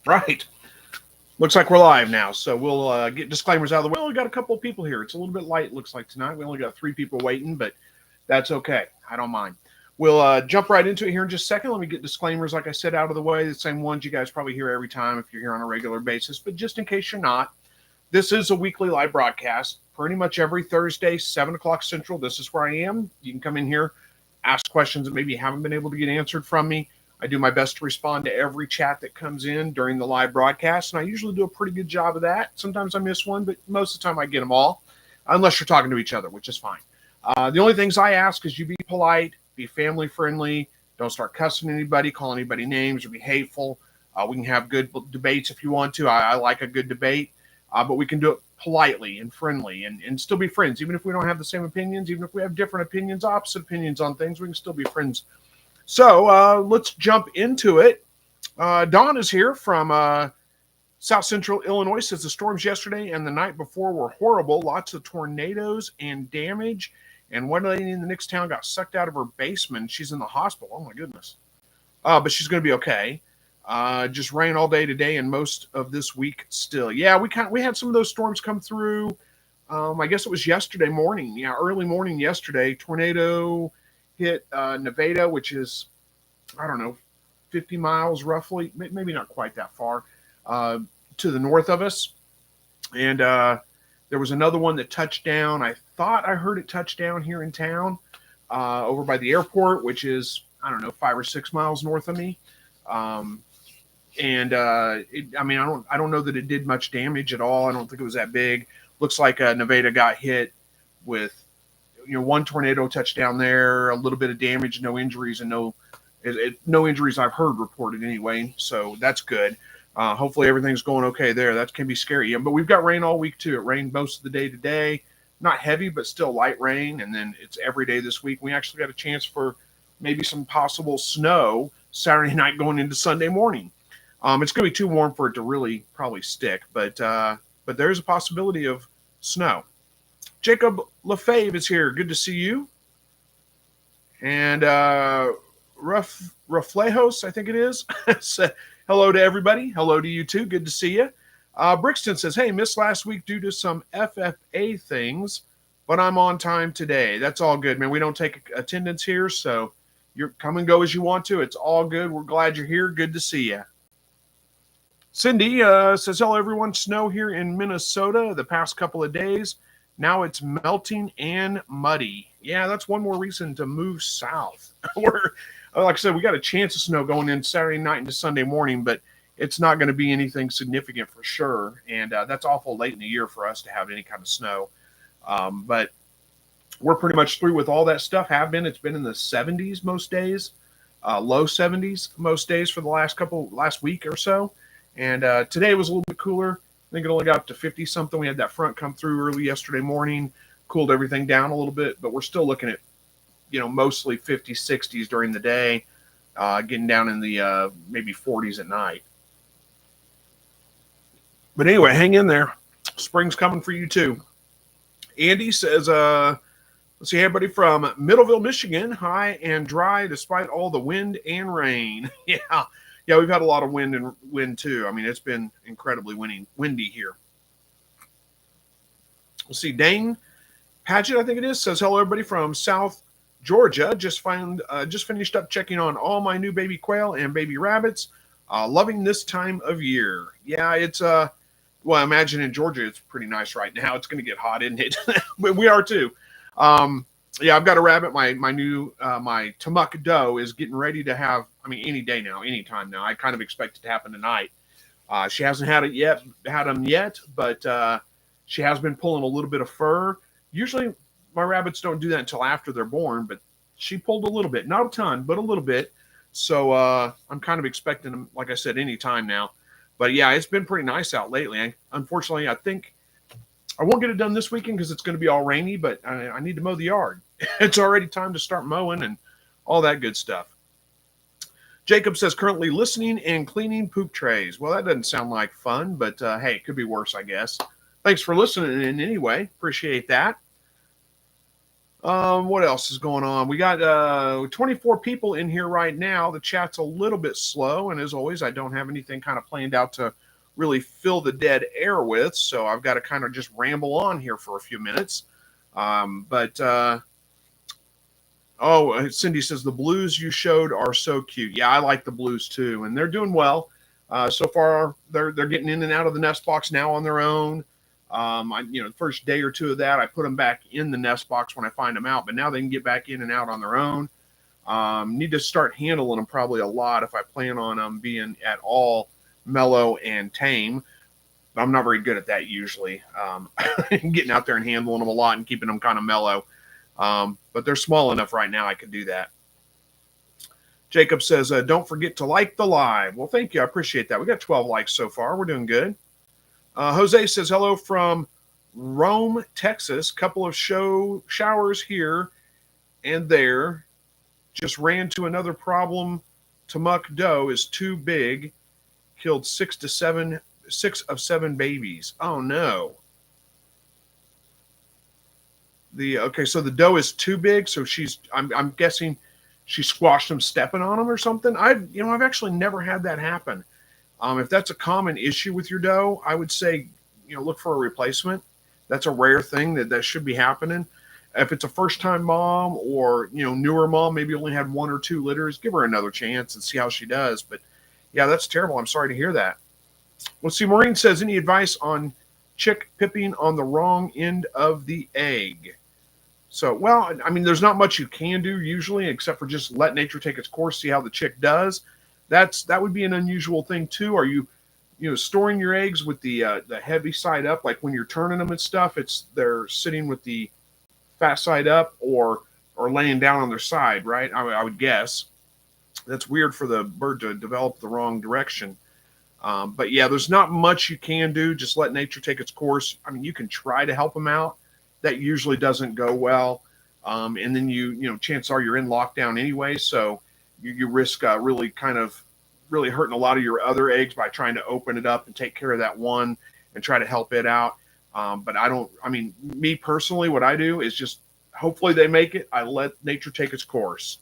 Right. Looks like we're live now, so we'll get disclaimers out of the way. We only got a couple of people here. It's a little bit light, looks like, tonight. We only got three people waiting, but that's okay. I don't mind. We'll jump right into it here in just a second. Let me get disclaimers, like I said, out of the way. The same ones you guys probably hear every time if you're here on a regular basis. But just in case you're not, this is a weekly live broadcast, pretty much every Thursday, 7 o'clock Central. This is where I am. You can come in here, ask questions that maybe haven't been able to get answered from me. I do my best to respond to every chat that comes in during the live broadcast, and I usually do a pretty good job of that. Sometimes I miss one, but most of the time I get them all, unless you're talking to each other, which is fine. The only things I ask is you be polite, be family friendly, don't start cussing anybody, call anybody names, or be hateful. We can have good debates if you want to. I like a good debate, but we can do it politely and friendly and still be friends. Even if we don't have the same opinions, even if we have different opinions, opposite opinions on things, we can still be friends. So let's jump into it. Don is here from South Central Illinois. Says the storms yesterday and the night before were horrible. Lots of tornadoes and damage. And one lady in the next town got sucked out of her basement. She's in the hospital. Oh my goodness. But she's going to be okay. Just rain all day today and most of this week still. Yeah, we had some of those storms come through. I guess it was yesterday morning. Yeah, early morning yesterday. Tornado hit Nevada, which is, I don't know, 50 miles roughly, maybe not quite that far, to the north of us. And there was another one that touched down. I thought I heard it touch down here in town over by the airport, which is, I don't know, 5 or 6 miles north of me. I don't know that it did much damage at all. I don't think it was that big. Looks like Nevada got hit with, one tornado touchdown there, a little bit of damage, no injuries, and no injuries I've heard reported anyway. So that's good. Hopefully everything's going okay there. That can be scary. Yeah, but we've got rain all week too. It rained most of the day today. Not heavy, but still light rain. And then it's every day this week. We actually got a chance for maybe some possible snow Saturday night going into Sunday morning. It's going to be too warm for it to really probably stick, but there's a possibility of snow. Jacob Lefebvre is here. Good to see you. And Reflejos, I think it is. Hello to everybody. Hello to you too. Good to see you. Brixton says, hey, missed last week due to some FFA things, but I'm on time today. That's all good, man. We don't take attendance here, so you're come and go as you want to. It's all good. We're glad you're here. Good to see you. Cindy says, hello, everyone. Snow here in Minnesota the past couple of days. Now it's melting and muddy. Yeah, that's one more reason to move south. We're, like I said, we got a chance of snow going in Saturday night into Sunday morning, but it's not going to be anything significant for sure. And that's awful late in the year for us to have any kind of snow. But we're pretty much through with all that stuff. Have been. It's been in the 70s most days, low 70s most days for the last week or so. And today was a little bit cooler. I think it only got up to 50 something. We had that front come through early yesterday morning, cooled everything down a little bit, but we're still looking at, mostly 50s, 60s during the day, getting down in the maybe 40s at night. But anyway, hang in there. Spring's coming for you too. Andy says, let's see, everybody from Middleville, Michigan, high and dry despite all the wind and rain. Yeah, we've had a lot of wind too. I mean, it's been incredibly windy here. We'll see. Dane Paget, I think it is, says hello, everybody from South Georgia. Just finished up checking on all my new baby quail and baby rabbits. Loving this time of year. Yeah, it's well, I imagine in Georgia it's pretty nice right now. It's going to get hot, isn't it? But we are too. Yeah, I've got a rabbit. My new my Tamuk doe is getting ready to have. I mean, any day now, any time now. I kind of expect it to happen tonight. She hasn't had them yet, but she has been pulling a little bit of fur. Usually, my rabbits don't do that until after they're born, but she pulled a little bit, not a ton, but a little bit. So I'm kind of expecting them, like I said, any time now. But yeah, it's been pretty nice out lately. Unfortunately, I think I won't get it done this weekend because it's going to be all rainy, but I need to mow the yard. It's already time to start mowing and all that good stuff. Jacob says, currently listening and cleaning poop trays. Well, that doesn't sound like fun, but hey, it could be worse, I guess. Thanks for listening in anyway. Appreciate that. What else is going on? We got 24 people in here right now. The chat's a little bit slow, and as always, I don't have anything kind of planned out to really fill the dead air with, so I've got to kind of just ramble on here for a few minutes. Cindy says the blues you showed are so cute. Yeah, I like the blues too, and they're doing well. So far, they're getting in and out of the nest box now on their own. The first day or two of that, I put them back in the nest box when I find them out, but now they can get back in and out on their own. Need to start handling them probably a lot if I plan on them being at all mellow and tame. I'm not very good at that usually. Getting out there and handling them a lot and keeping them kind of mellow. But they're small enough right now I can do that. Jacob says, don't forget to like the live. Well, thank you. I appreciate that. We got 12 likes so far. We're doing good. Jose says, hello from Rome, Texas. Couple of showers here and there. Just ran to another problem. Tamuck doe is too big. Killed 6 of 7 babies. Oh, no. So the doe is too big. So I'm guessing she squashed them stepping on them or something. I've actually never had that happen. If that's a common issue with your doe, I would say, look for a replacement. That's a rare thing that should be happening. If it's a first-time mom or, newer mom, maybe only had 1 or 2 litters, give her another chance and see how she does. But, yeah, that's terrible. I'm sorry to hear that. Let's see. Maureen says, any advice on chick pipping on the wrong end of the egg? So, well, I mean, there's not much you can do usually except for just let nature take its course, see how the chick does. That would be an unusual thing too. Are you storing your eggs with the heavy side up, like when you're turning them and stuff? They're sitting with the fat side up or laying down on their side, right? I would guess. That's weird for the bird to develop the wrong direction. But yeah, there's not much you can do. Just let nature take its course. I mean, you can try to help them out. That usually doesn't go well. And then chances are you're in lockdown anyway, so you risk really hurting a lot of your other eggs by trying to open it up and take care of that one and try to help it out. But me personally, what I do is just hopefully they make it. I let nature take its course.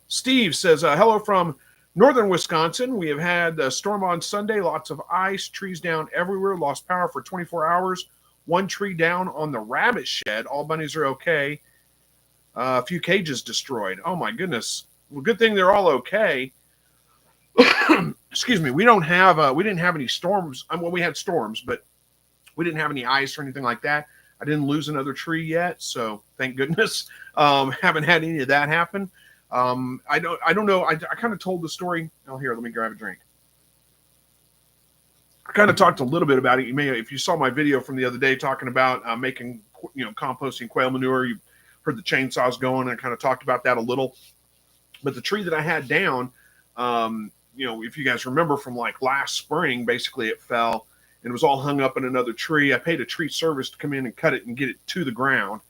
Steve says, hello from northern Wisconsin. We have had a storm on Sunday, lots of ice, trees down everywhere, lost power for 24 hours. 1 tree down on the rabbit shed. All bunnies are okay. A few cages destroyed. Oh my goodness. Well, good thing they're all okay. Excuse me. We didn't have any storms. We had storms, but we didn't have any ice or anything like that. I didn't lose another tree yet, so thank goodness. Haven't had any of that happen. I don't know. I kind of told the story. Oh, here, let me grab a drink. I kind of talked a little bit about it. If you saw my video from the other day talking about making, composting quail manure, you heard the chainsaws going. I kind of talked about that a little. But the tree that I had down, if you guys remember from like last spring, basically it fell and it was all hung up in another tree. I paid a tree service to come in and cut it and get it to the ground.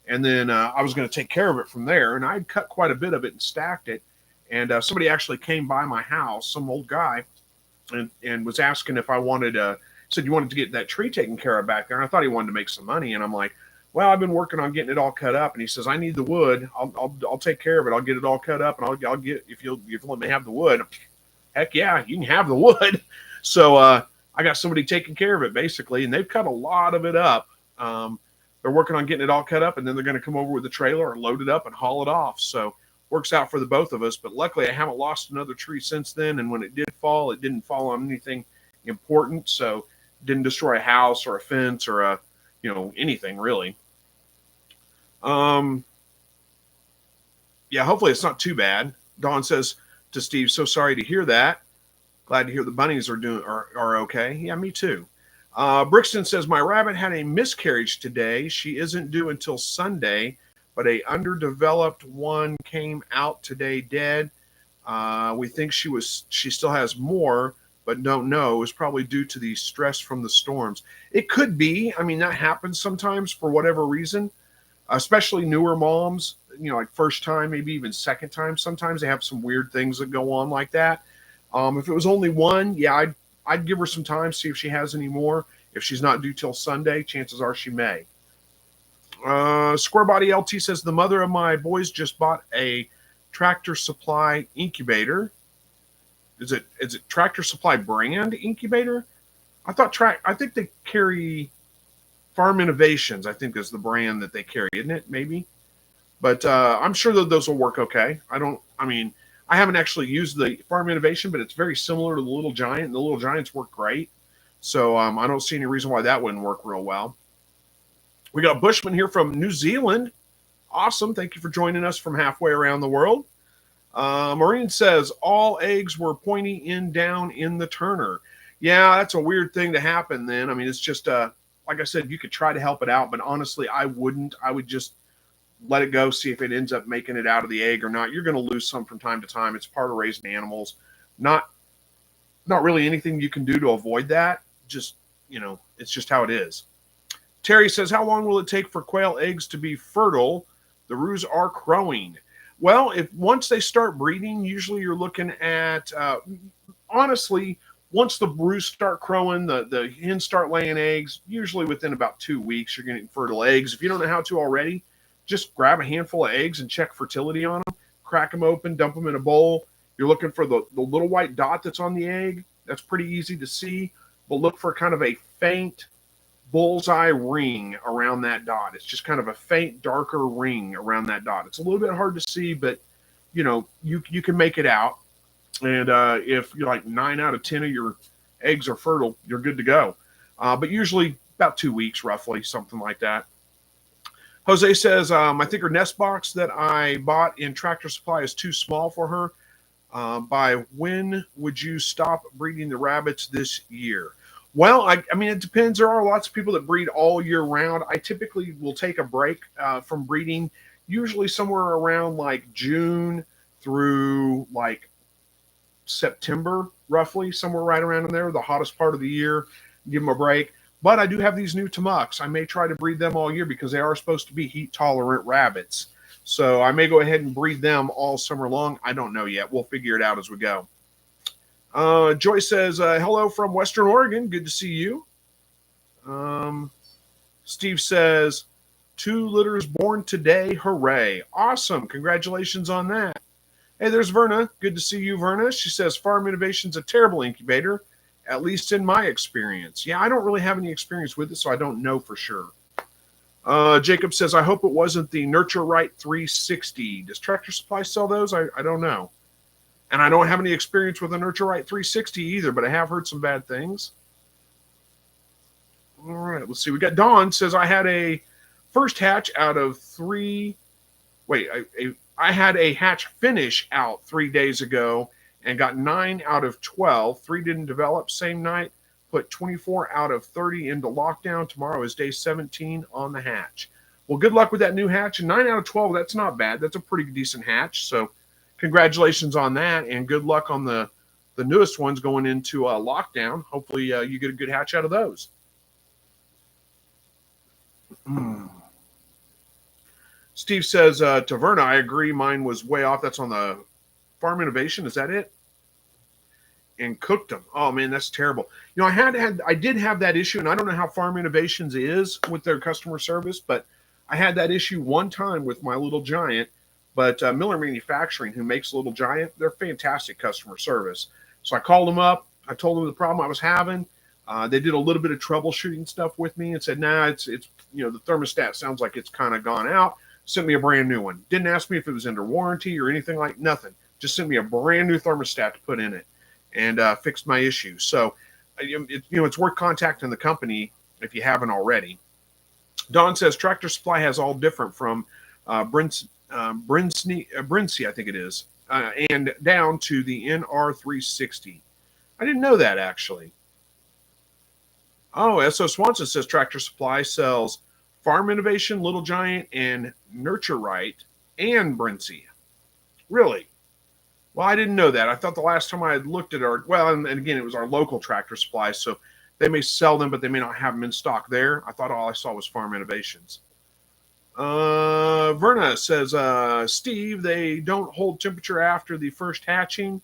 And then I was going to take care of it from there. And I'd cut quite a bit of it and stacked it. And somebody actually came by my house, some old guy, and was asking if I said you wanted to get that tree taken care of back there. And I thought he wanted to make some money. And I'm like, well, I've been working on getting it all cut up. And he says, I need the wood. I'll take care of it. I'll get it all cut up and I'll get, if you'll let me have the wood. Heck yeah, you can have the wood. So I got somebody taking care of it basically. And they've cut a lot of it up. They're working on getting it all cut up, and then they're going to come over with a trailer and load it up and haul it off. So works out for the both of us. But luckily I haven't lost another tree since then. And when it did fall, it didn't fall on anything important. So it didn't destroy a house or a fence or anything really. Yeah, hopefully it's not too bad. Dawn says to Steve, so sorry to hear that. Glad to hear the bunnies are okay. Yeah, me too. Brixton says, my rabbit had a miscarriage today. She isn't due until Sunday, but a underdeveloped one came out today dead. We think she still has more, but don't know. It was probably due to the stress from the storms. It could be. I mean, that happens sometimes for whatever reason, especially newer moms, like first time, maybe even second time. Sometimes they have some weird things that go on like that. If it was only one, yeah, I'd give her some time, see if she has any more. If she's not due till Sunday, chances are she may. Square Body LT says the mother of my boys just bought a Tractor Supply incubator. Is it Tractor Supply brand incubator? I think they carry Farm Innovations. I think is the brand that they carry, isn't it? Maybe, but I'm sure that those will work okay. I haven't actually used the Farm Innovation, but it's very similar to the Little Giant, and the Little Giants work great. So I don't see any reason why that wouldn't work real well. We got Bushman here from New Zealand. Awesome. Thank you for joining us from halfway around the world. Maureen says all eggs were pointy in down in the turner. Yeah, that's a weird thing to happen then. I mean, it's just, like I said, you could try to help it out, but honestly, I wouldn't. I would just let it go, see if it ends up making it out of the egg or not. You're going to lose some from time to time. It's part of raising animals. Not really anything you can do to avoid that. Just, it's just how it is. Terry says, how long will it take for quail eggs to be fertile? The roos are crowing. Well, if once they start breeding, usually you're looking at, honestly, once the roos start crowing, the hens start laying eggs, usually within about 2 weeks, you're getting fertile eggs. If you don't know how to already, just grab a handful of eggs and check fertility on them, crack them open, dump them in a bowl. You're looking for the little white dot that's on the egg. That's pretty easy to see, but look for kind of a faint bullseye ring around that dot. It's just kind of a faint, darker ring around that dot. It's a little bit hard to see, but you can make it out. And if you're like 9 out of 10 of your eggs are fertile, you're good to go. But usually about 2 weeks, roughly, something like that. Jose says, I think her nest box that I bought in Tractor Supply is too small for her. By when would you stop breeding the rabbits this year? Well, I mean, it depends. There are lots of people that breed all year round. I typically will take a break from breeding, usually somewhere around like June through like September, roughly, somewhere right around in there, the hottest part of the year. Give them a break. But I do have these new Tamucks. I may try to breed them all year because they are supposed to be heat-tolerant rabbits. So I may go ahead and breed them all summer long. I don't know yet. We'll figure it out as we go. Joy says, hello from Western Oregon. Good to see you. Steve says, 2 litters born today. Hooray. Awesome. Congratulations on that. Hey, there's Verna. Good to see you, Verna. She says, Farm Innovation's a terrible incubator, at least in my experience. Yeah, I don't really have any experience with it, so I don't know for sure. Jacob says, I hope it wasn't the Nurture Right 360. Does Tractor Supply sell those? I don't know. And I don't have any experience with a Nurture Right 360 either, but I have heard some bad things. All right, let's see. We got Dawn says, I had a first hatch out of 3. Wait, I had a hatch finish out 3 days ago and got 9 out of 12. 3 didn't develop same night. Put 24 out of 30 into lockdown. Tomorrow is day 17 on the hatch. Well, good luck with that new hatch. And 9 out of 12, that's not bad. That's a pretty decent hatch. So congratulations on that, and good luck on the newest ones going into lockdown. Hopefully you get a good hatch out of those. Steve says, to Verna, I agree. Mine was way off. That's on the Farm Innovation. Is that it? And cooked them. Oh, man, that's terrible. I did have that issue, and I don't know how Farm Innovations is with their customer service, but I had that issue one time with my Little Giant. But Miller Manufacturing, who makes Little Giant, they're fantastic customer service. So I called them up. I told them the problem I was having. They did a little bit of troubleshooting stuff with me and said, nah, it's the thermostat sounds like it's kind of gone out. Sent me a brand new one. Didn't ask me if it was under warranty or anything like nothing. Just sent me a brand new thermostat to put in it and fixed my issue. So, it's worth contacting the company if you haven't already. Don says Tractor Supply has all different from Brincy, I think it is, and down to the NR360. I didn't know that, actually. Oh, S.O. Swanson says Tractor Supply sells Farm Innovation, Little Giant, and Nurture Right, and Brincy. Really? Well, I didn't know that. I thought the last time I had looked at and again, it was our local Tractor Supply, so they may sell them, but they may not have them in stock there. I thought all I saw was Farm Innovations. Verna says, Steve, they don't hold temperature after the first hatching.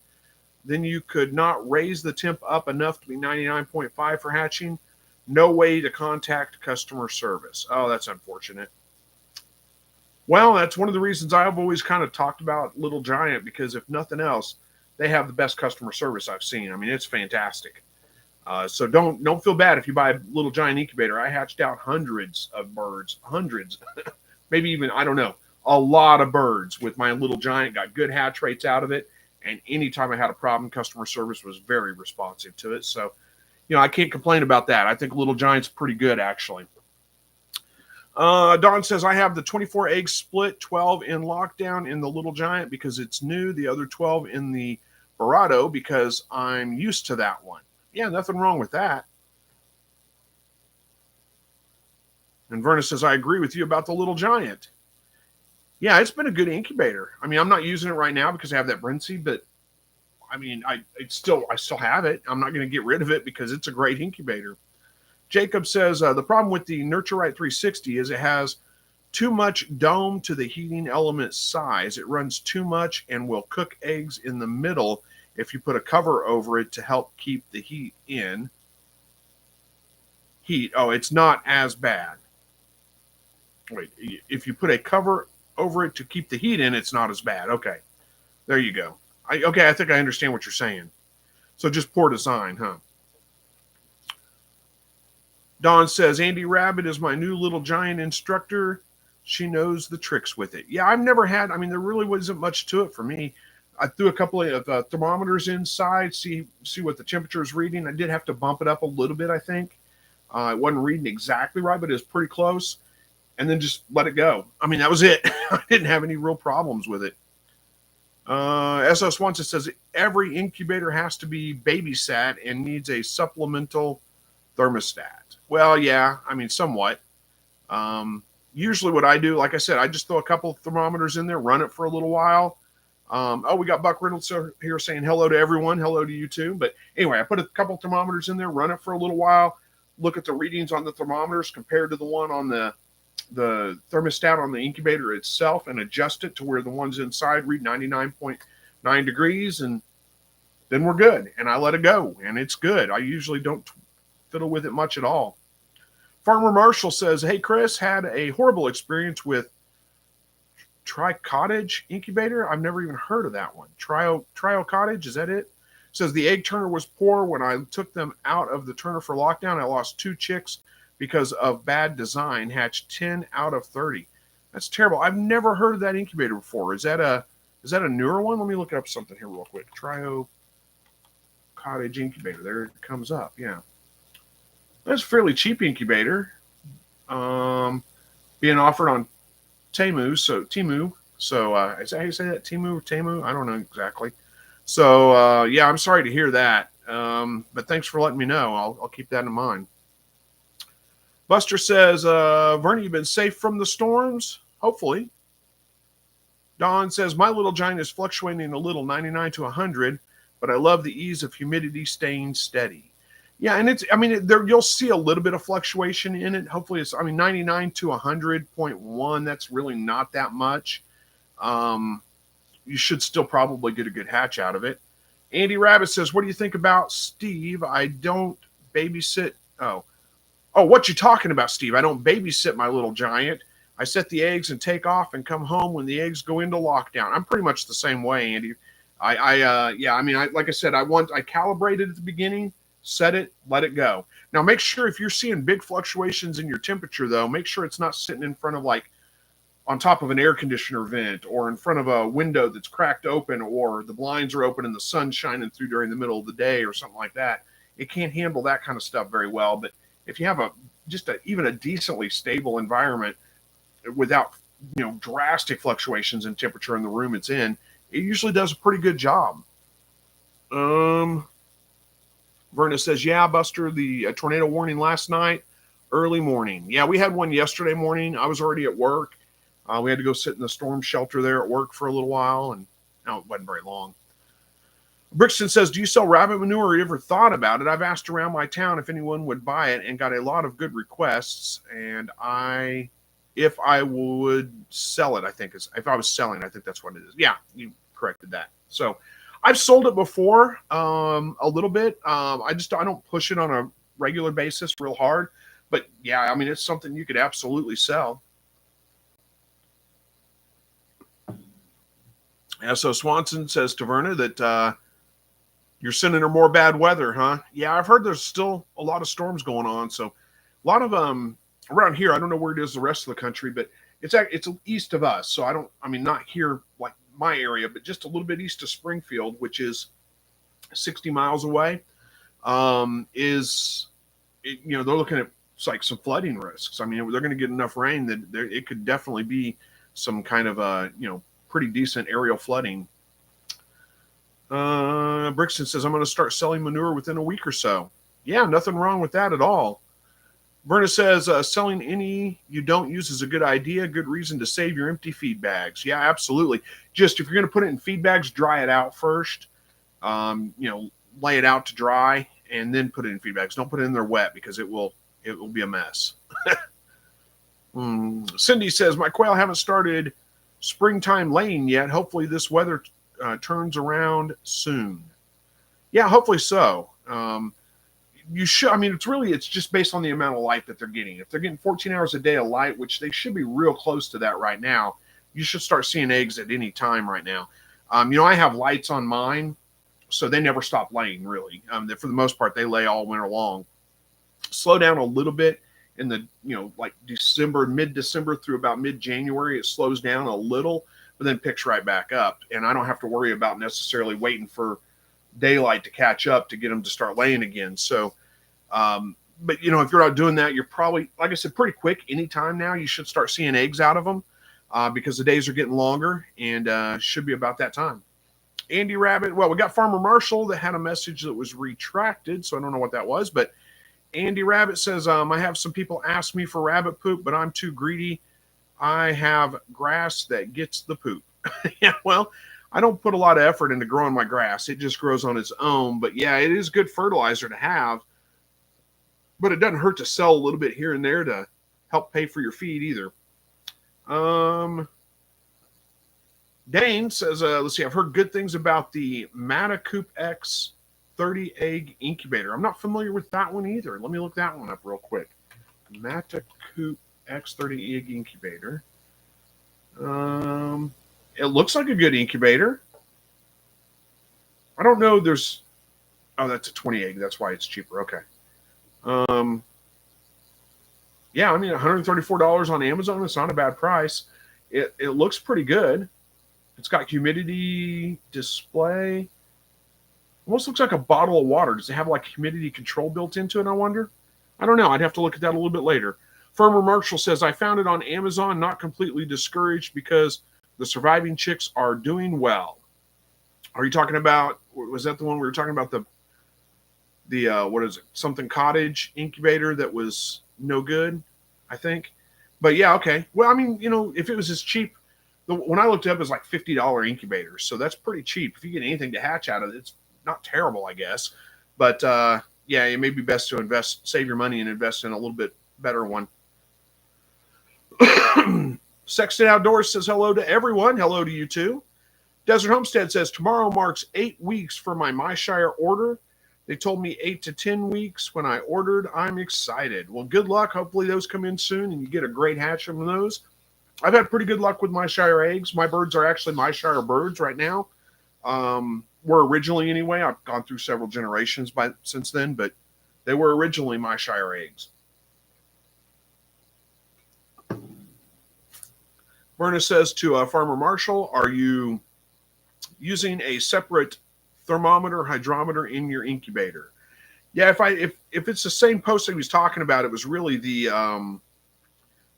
Then you could not raise the temp up enough to be 99.5 for hatching. No way to contact customer service. Oh, that's unfortunate. Well, that's one of the reasons I've always kind of talked about Little Giant, because if nothing else, they have the best customer service I've seen. I mean, it's fantastic. So don't feel bad if you buy a Little Giant incubator. I hatched out hundreds of birds, hundreds, maybe even, I don't know, a lot of birds with my Little Giant. Got good hatch rates out of it, and anytime I had a problem, customer service was very responsive to it. So I can't complain about that. I think Little Giant's pretty good, actually. Don says, I have the 24 egg split, 12 in lockdown in the Little Giant because it's new, the other 12 in the Barado because I'm used to that one. Yeah, nothing wrong with that. And Verna says, I agree with you about the Little Giant. Yeah, it's been a good incubator. I mean, I'm not using it right now because I have that Brincy, but I mean, I still have it. I'm not going to get rid of it because it's a great incubator. Jacob says, the problem with the Nurture Right 360 is it has too much dome to the heating element size. It runs too much and will cook eggs in the middle if you put a cover over it to help keep the heat in. Oh, it's not as bad. Wait, if you put a cover over it to keep the heat in, it's not as bad. Okay, there you go. Okay, I think I understand what you're saying. So just poor design, huh? Don says, Andy Rabbit is my new Little Giant instructor. She knows the tricks with it. Yeah, I've never had, I mean, there really wasn't much to it for me. I threw a couple of thermometers inside, see what the temperature is reading. I did have to bump it up a little bit, I think. It wasn't reading exactly right, but it was pretty close. And then just let it go. I mean, that was it. I didn't have any real problems with it. SS Swanson says, every incubator has to be babysat and needs a supplemental thermostat. Well, yeah, I mean, somewhat. Usually what I do, like I said, I just throw a couple of thermometers in there, run it for a little while. We got Buck Reynolds here saying hello to everyone. Hello to you too. But anyway, I put a couple of thermometers in there, run it for a little while, look at the readings on the thermometers compared to the one on the thermostat on the incubator itself, and adjust it to where the ones inside read 99.9 degrees, and then we're good. And I let it go, and it's good. I usually don't fiddle with it much at all. Farmer Marshall says, hey, Chris, had a horrible experience with Trio Cottage incubator. I've never even heard of that one. Trio Cottage, is that it? Says the egg turner was poor. When I took them out of the turner for lockdown, I lost 2 chicks because of bad design. Hatched 10 out of 30. That's terrible. I've never heard of that incubator before. Is that a newer one? Let me look up something here real quick. Trio Cottage incubator. There it comes up. Yeah. That's a fairly cheap incubator. Being offered on Temu. So is that how you say that? Temu? I don't know exactly. So yeah, I'm sorry to hear that. But thanks for letting me know. I'll keep that in mind. Buster says, Vernie, you've been safe from the storms? Hopefully. Don says, my Little Giant is fluctuating a little, 99 to 100, but I love the ease of humidity staying steady. Yeah, and you'll see a little bit of fluctuation in it. Hopefully it's, 99 to 100.1. That's really not that much. You should still probably get a good hatch out of it. Andy Rabbit says, what do you think about Steve? I don't babysit. Oh, what you talking about, Steve? I don't babysit my Little Giant. I set the eggs and take off and come home when the eggs go into lockdown. I'm pretty much the same way, Andy. Like I said, I calibrated at the beginning, set it, let it go. Now, make sure if you're seeing big fluctuations in your temperature, though, make sure it's not sitting in front of, like, on top of an air conditioner vent or in front of a window that's cracked open, or the blinds are open and the sun's shining through during the middle of the day or something like that. It can't handle that kind of stuff very well. But if you have even a decently stable environment without, drastic fluctuations in temperature in the room it's in, it usually does a pretty good job. Verna says, yeah, Buster, the tornado warning last night, early morning. Yeah, we had one yesterday morning. I was already at work. We had to go sit in the storm shelter there at work for a little while, and no, it wasn't very long. Brixton says, do you sell rabbit manure? You ever thought about it? I've asked around my town if anyone would buy it and got a lot of good requests. And if I would sell it, if I was selling, I think that's what it is. Yeah, you corrected that. So I've sold it before a little bit. I don't push it on a regular basis real hard. But yeah, it's something you could absolutely sell. So Swanson says to Verna that you're sending her more bad weather, huh? Yeah, I've heard there's still a lot of storms going on. So a lot of around here. I don't know where it is the rest of the country, but it's east of us. So I mean, not here like my area, but just a little bit east of Springfield, which is 60 miles away. Is they're looking at like some flooding risks. I mean, they're going to get enough rain that it could definitely be some kind of pretty decent aerial flooding. Brixton says, I'm going to start selling manure within a week or so. Yeah, nothing wrong with that at all. Verna says, selling any you don't use is a good idea. Good reason to save your empty feed bags. Yeah, absolutely. Just if you're going to put it in feed bags, dry it out first. Lay it out to dry and then put it in feed bags. Don't put it in there wet because it will be a mess. Cindy says, my quail haven't started springtime laying yet. Hopefully this weather turns around soon. Yeah, hopefully so. You should. I mean, it's just based on the amount of light that they're getting. If they're getting 14 hours a day of light, which they should be real close to that right now, you should start seeing eggs at any time right now. I have lights on mine, so they never stop laying really. For the most part, they lay all winter long. Slow down a little bit in the like mid-December through about mid-January. It slows down a little, but then picks right back up. And I don't have to worry about necessarily waiting for daylight to catch up to get them to start laying again. So, but if you're not doing that, you're probably, like I said, pretty quick. Anytime now, you should start seeing eggs out of them because the days are getting longer and should be about that time. Andy Rabbit, well, we got Farmer Marshall that had a message that was retracted, so I don't know what that was, but Andy Rabbit says, I have some people ask me for rabbit poop, but I'm too greedy. I have grass that gets the poop. Yeah, well, I don't put a lot of effort into growing my grass. It just grows on its own. But yeah, it is good fertilizer to have. But it doesn't hurt to sell a little bit here and there to help pay for your feed either. Dane says, let's see, I've heard good things about the Matacoop X 30 egg incubator. I'm not familiar with that one either. Let me look that one up real quick. Matacoop X 30 egg incubator. It looks like a good incubator. I don't know. That's a 20 egg. That's why it's cheaper. Okay. Yeah, I mean, $134 on Amazon. It's not a bad price. It looks pretty good. It's got humidity display. Almost looks like a bottle of water. Does it have like humidity control built into it, I wonder? I don't know. I'd have to look at that a little bit later. Farmer Marshall says, I found it on Amazon, not completely discouraged because the surviving chicks are doing well. Are you talking about, was that the one we were talking about, the what is it, something cottage incubator that was no good, I think? But yeah, okay. Well, I mean, if it was as cheap, when I looked it up, it was like $50 incubators. So that's pretty cheap. If you get anything to hatch out of it, it's not terrible, I guess. But yeah, it may be best to save your money and invest in a little bit better one. Sexton Outdoors says hello to everyone. Hello to you too. Desert Homestead says tomorrow marks 8 weeks for my MyShire order. They told me 8 to 10 weeks when I ordered. I'm excited. Well, good luck. Hopefully those come in soon and you get a great hatch from those. I've had pretty good luck with MyShire eggs. My birds are actually MyShire birds right now. Were originally anyway. I've gone through several generations since then, but they were originally MyShire eggs. Verna says to Farmer Marshall, are you using a separate thermometer, hydrometer in your incubator? Yeah, if it's the same post that he was talking about, it was really the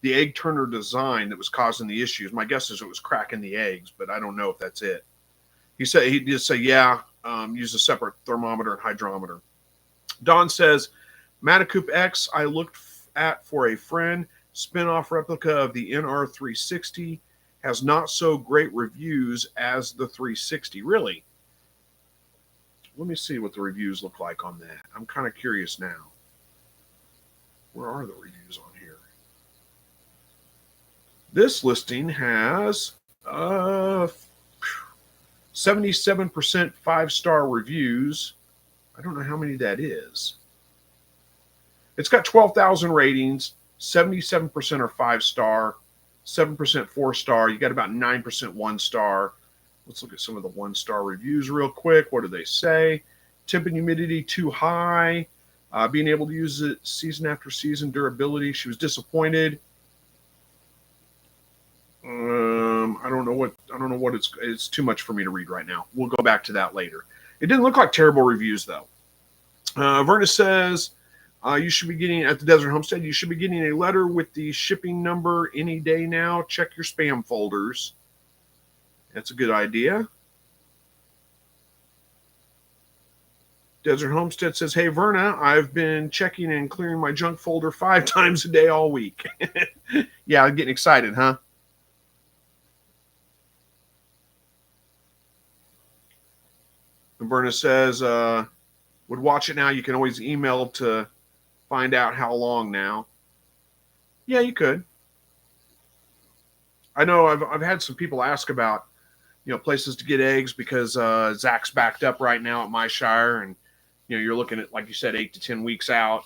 egg turner design that was causing the issues. My guess is it was cracking the eggs, but I don't know if that's it. He did say, yeah, use a separate thermometer and hydrometer. Don says, Matacoop X, I looked at for a friend. Spin-off replica of the NR360 has not so great reviews as the 360. Really? Let me see what the reviews look like on that. I'm kind of curious now. Where are the reviews on here? This listing has 77% 5-star reviews. I don't know how many that is. It's got 12,000 ratings. 77% are 5-star, 7% 4-star. You got about 9% 1-star. Let's look at some of the 1-star reviews real quick. What do they say? Temp and humidity too high. Being able to use it season after season. Durability. She was disappointed. I don't know what it's too much for me to read right now. We'll go back to that later. It didn't look like terrible reviews though. Verna says you should be getting at the Desert Homestead. You should be getting a letter with the shipping number any day now. Check your spam folders. That's a good idea. Desert Homestead says, hey, Verna, I've been checking and clearing my junk folder 5 times a day all week. Yeah, I'm getting excited, huh? And Verna says, would watch it now. You can always email to find out how long now. Yeah, you could. I know I've had some people ask about, places to get eggs because Zach's backed up right now at my shire, and you're looking at, like you said, 8 to 10 weeks out.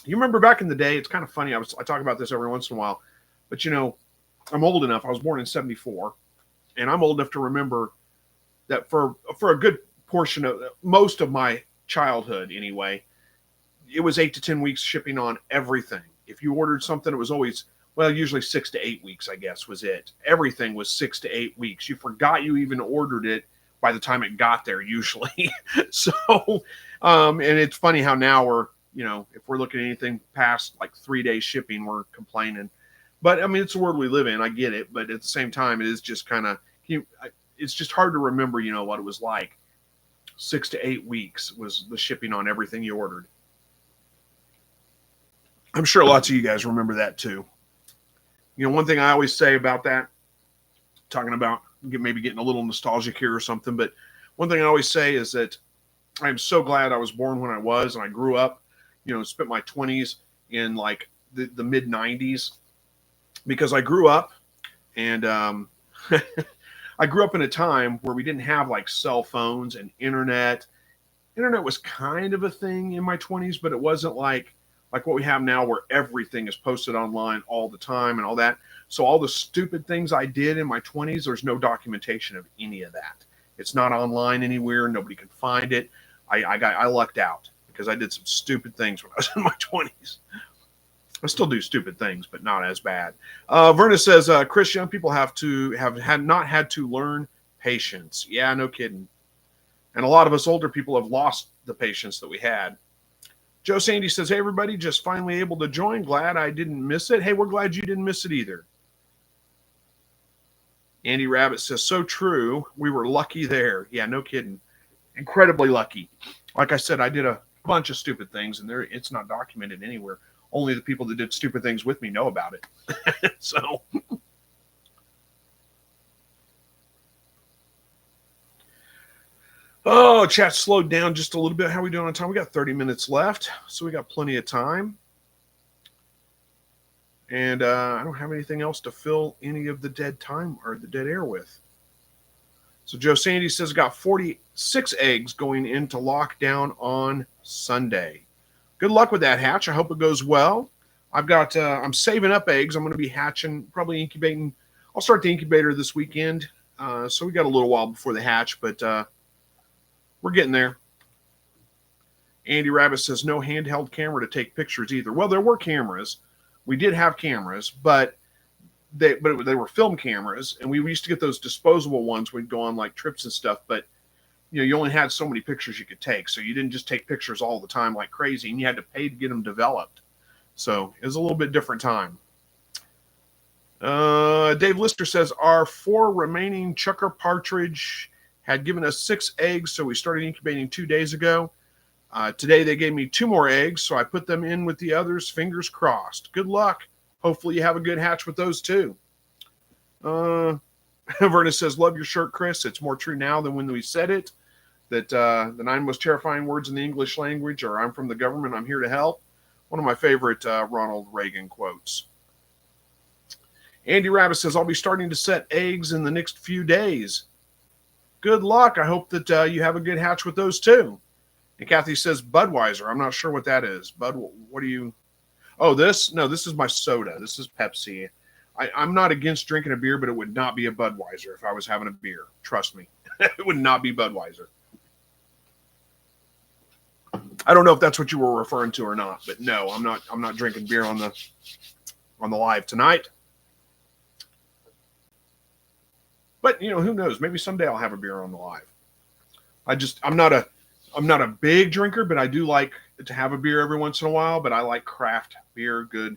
You remember back in the day? It's kind of funny. I talk about this every once in a while, but I'm old enough. I was born in '74, and I'm old enough to remember that for a good portion of most of my childhood, anyway, it was 8 to 10 weeks shipping on everything. If you ordered something, it was always, usually 6 to 8 weeks, I guess, was it. Everything was 6 to 8 weeks. You forgot you even ordered it by the time it got there, usually. So, and it's funny how now we're, if we're looking at anything past like 3 days shipping, we're complaining. But I mean, it's the world we live in. I get it. But at the same time, it is just kind of, it's just hard to remember, what it was like. 6 to 8 weeks was the shipping on everything you ordered. I'm sure lots of you guys remember that too. One thing I always say about that, talking about maybe getting a little nostalgic here or something, but one thing I always say is that I'm so glad I was born when I was, and I grew up, spent my 20s in like the mid 90s, because I grew up and I grew up in a time where we didn't have like cell phones and internet. Internet was kind of a thing in my 20s, but it wasn't like what we have now, where everything is posted online all the time and all that. So all the stupid things I did in my 20s, there's no documentation of any of that. It's not online anywhere. Nobody can find it. I lucked out because I did some stupid things when I was in my 20s. I still do stupid things, but not as bad. Verna says, Chris, young people have not had to learn patience. Yeah, no kidding. And a lot of us older people have lost the patience that we had. Joe Sandy says, hey, everybody, just finally able to join. Glad I didn't miss it. Hey, we're glad you didn't miss it either. Andy Rabbit says, so true. We were lucky there. Yeah, no kidding. Incredibly lucky. Like I said, I did a bunch of stupid things, and it's not documented anywhere. Only the people that did stupid things with me know about it. So... Oh, chat slowed down just a little bit. How are we doing on time? We got 30 minutes left, so we got plenty of time. And I don't have anything else to fill any of the dead time or the dead air with. So Joe Sandy says got 46 eggs going into lockdown on Sunday. Good luck with that hatch. I hope it goes well. I'm saving up eggs. I'm going to be hatching, probably incubating. I'll start the incubator this weekend. So we got a little while before the hatch, but we're getting there. Andy Rabbit says no handheld camera to take pictures either. Well, there were cameras. We did have cameras, but they were film cameras, and we used to get those disposable ones. We'd go on like trips and stuff, but you only had so many pictures you could take, so you didn't just take pictures all the time like crazy, and you had to pay to get them developed. So it was a little bit different time. Dave Lister says our 4 remaining chucker partridge had given us 6 eggs, so we started incubating 2 days ago. Today they gave me 2 more eggs, so I put them in with the others. Fingers crossed. Good luck. Hopefully you have a good hatch with those too. Verna says, love your shirt, Chris. It's more true now than when we said it. That the 9 most terrifying words in the English language are, I'm from the government, I'm here to help. One of my favorite Ronald Reagan quotes. Andy Rabbit says, I'll be starting to set eggs in the next few days. Good luck. I hope that you have a good hatch with those too. And Kathy says Budweiser. I'm not sure what that is. Bud, what do you... Oh, this? No, this is my soda. This is Pepsi. I'm not against drinking a beer, but it would not be a Budweiser if I was having a beer. Trust me, it would not be Budweiser. I don't know if that's what you were referring to or not, but no, I'm not. I'm not drinking beer on the live tonight. But who knows? Maybe someday I'll have a beer on the live. I'm not a big drinker, but I do like to have a beer every once in a while. But I like craft beer, good.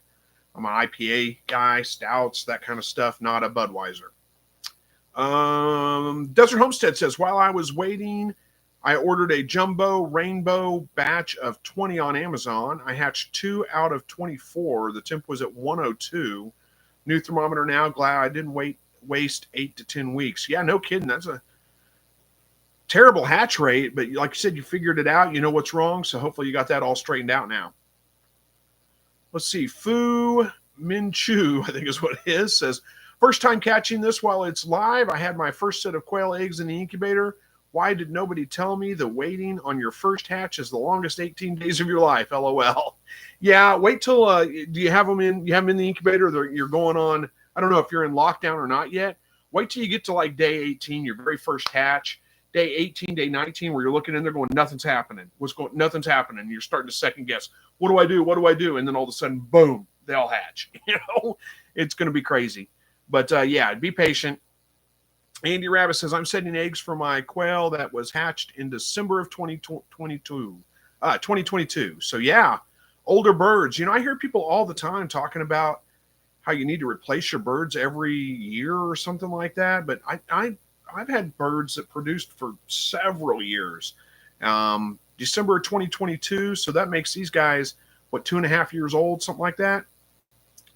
I'm an IPA guy, stouts, that kind of stuff. Not a Budweiser. Desert Homestead says, while I was waiting, I ordered a jumbo rainbow batch of 20 on Amazon. I hatched 2 out of 24. The temp was at 102. New thermometer now. Glad I didn't waste 8 to 10 weeks. Yeah, no kidding. That's a terrible hatch rate, but like you said, you figured it out. You know what's wrong, so hopefully you got that all straightened out now. Let's see. Fu Minchu, I think is what it is, says, first time catching this while it's live. I had my first set of quail eggs in the incubator. Why did nobody tell me the waiting on your first hatch is the longest 18 days of your life? LOL. Yeah, wait till do you have them in the incubator? You're going on, I don't know if you're in lockdown or not yet. Wait till you get to like day 18, your very first hatch. Day 18, day 19, where you're looking in there going, nothing's happening. Nothing's happening. You're starting to second guess. What do I do? What do I do? And then all of a sudden, boom, they all hatch. It's going to be crazy. But yeah, be patient. Andy Rabbit says, I'm setting eggs for my quail that was hatched in December of 2022. So yeah, older birds. I hear people all the time talking about how you need to replace your birds every year or something like that. But I've had birds that produced for several years. December of 2022, so that makes these guys, 2.5 years old, something like that.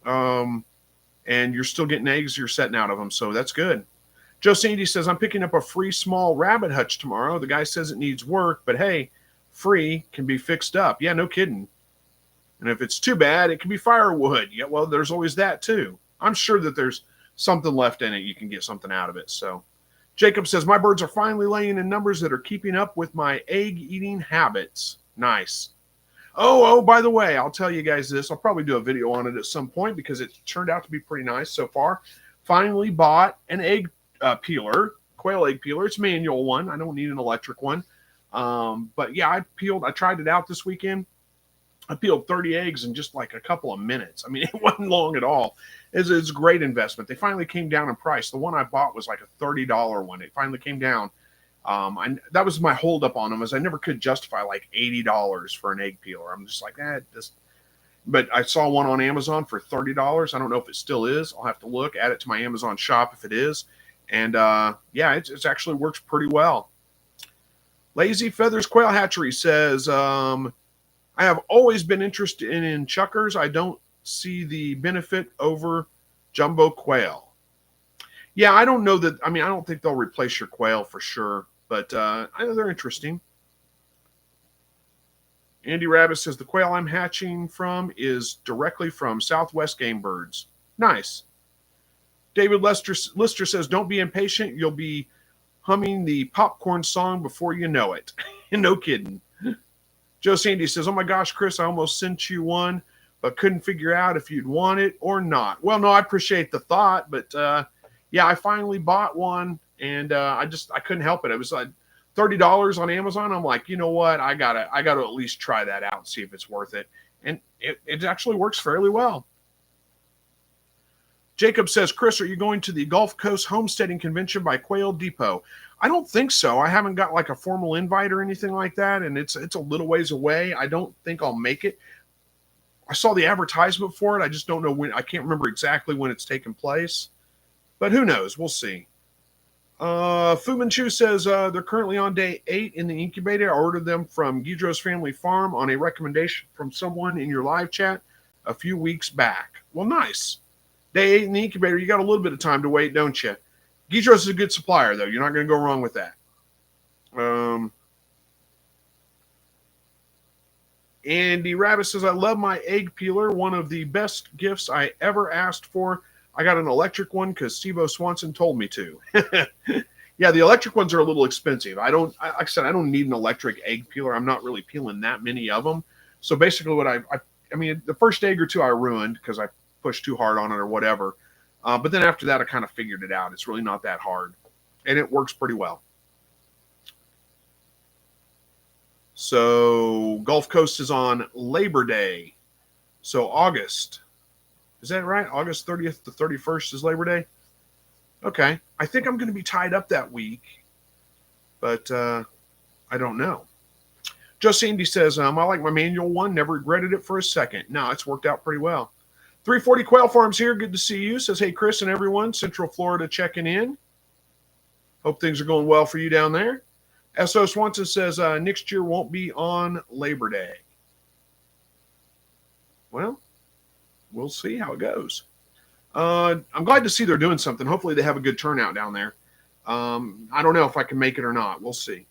And you're still getting eggs you're setting out of them, so that's good. Joe Sandy says, I'm picking up a free small rabbit hutch tomorrow. The guy says it needs work, but hey, free can be fixed up. Yeah, no kidding. And if it's too bad, it can be firewood. Yeah, well, there's always that too. I'm sure that there's something left in it. You can get something out of it, so. Jacob says, my birds are finally laying in numbers that are keeping up with my egg-eating habits. Nice. Oh, by the way, I'll tell you guys this. I'll probably do a video on it at some point because it turned out to be pretty nice so far. Finally bought an egg peeler, quail egg peeler. It's a manual one. I don't need an electric one. But yeah, I tried it out this weekend. I peeled 30 eggs in just like a couple of minutes. I mean, it wasn't long at all. It's a great investment. They finally came down in price. The one I bought was like a $30 one. It finally came down. That was my holdup on them, is I never could justify like $80 for an egg peeler. I'm just like, but I saw one on Amazon for $30. I don't know if it still is. I'll have to look, add it to my Amazon shop if it is. And yeah, it actually works pretty well. Lazy Feathers Quail Hatchery says, I have always been interested in chuckers. I don't see the benefit over jumbo quail. Yeah, I don't know that. I mean, I don't think they'll replace your quail for sure, but I know they're interesting. Andy Rabbit says, the quail I'm hatching from is directly from Southwest Game Birds. Nice. David Lister says, don't be impatient. You'll be humming the popcorn song before you know it. No kidding. Joe Sandy says, oh my gosh, Chris, I almost sent you one, but couldn't figure out if you'd want it or not. Well, no, I appreciate the thought, but yeah, I finally bought one, and I couldn't help it. It was like $30 on Amazon. I'm like, you know what? I gotta at least try that out and see if it's worth it. And it actually works fairly well. Jacob says, Chris, are you going to the Gulf Coast Homesteading Convention by Quail Depot? I don't think so. I haven't got like a formal invite or anything like that, and it's a little ways away. I don't think I'll make it. I saw the advertisement for it. I just don't know when. I can't remember exactly when it's taking place, but who knows? We'll see. Fu Manchu says they're currently on day 8 in the incubator. I ordered them from Guidro's Family Farm on a recommendation from someone in your live chat a few weeks back. Well, nice. Day 8 in the incubator, you got a little bit of time to wait, don't you? Guidro's is a good supplier, though. You're not going to go wrong with that. Andy Rabbit says, I love my egg peeler. One of the best gifts I ever asked for. I got an electric one because Steve-O Swanson told me to. Yeah, the electric ones are a little expensive. Like I said, I don't need an electric egg peeler. I'm not really peeling that many of them. So basically what I mean, the first egg or two I ruined because I pushed too hard on it or whatever. But then after that, I kind of figured it out. It's really not that hard, and it works pretty well. So Gulf Coast is on Labor Day. So August. Is that right? August 30th to 31st is Labor Day? Okay. I think I'm going to be tied up that week, but I don't know. Just Andy says, I like my manual one. Never regretted it for a second. No, it's worked out pretty well. 340 Quail Farms here. Good to see you. Says, hey, Chris and everyone. Central Florida checking in. Hope things are going well for you down there. S.O. Swanson says, next year won't be on Labor Day. Well, we'll see how it goes. I'm glad to see they're doing something. Hopefully they have a good turnout down there. I don't know if I can make it or not. We'll see.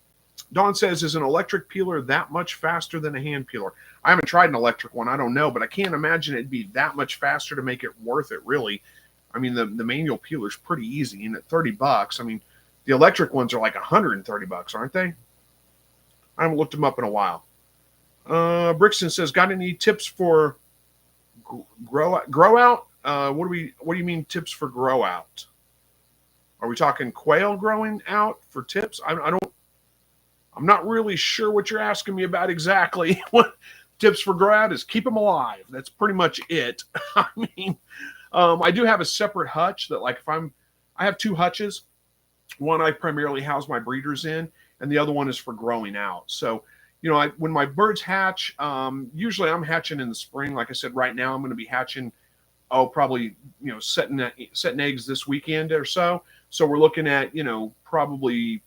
Don says, is an electric peeler that much faster than a hand peeler? I haven't tried an electric one. I don't know, but I can't imagine it'd be that much faster to make it worth it, really. I mean, the manual peeler's pretty easy, and at $30, I mean, the electric ones are like $130, aren't they? I haven't looked them up in a while. Brixton says, got any tips for grow out? What do you mean tips for grow out? Are we talking quail growing out for tips? I'm not really sure what you're asking me about exactly. What tips for grow out is keep them alive. That's pretty much it. I mean, I do have a separate hutch that, like, I have two hutches. One I primarily house my breeders in, and the other one is for growing out. So, when my birds hatch, usually I'm hatching in the spring. Like I said, right now I'm going to be hatching, probably, setting eggs this weekend or so. So we're looking at, probably,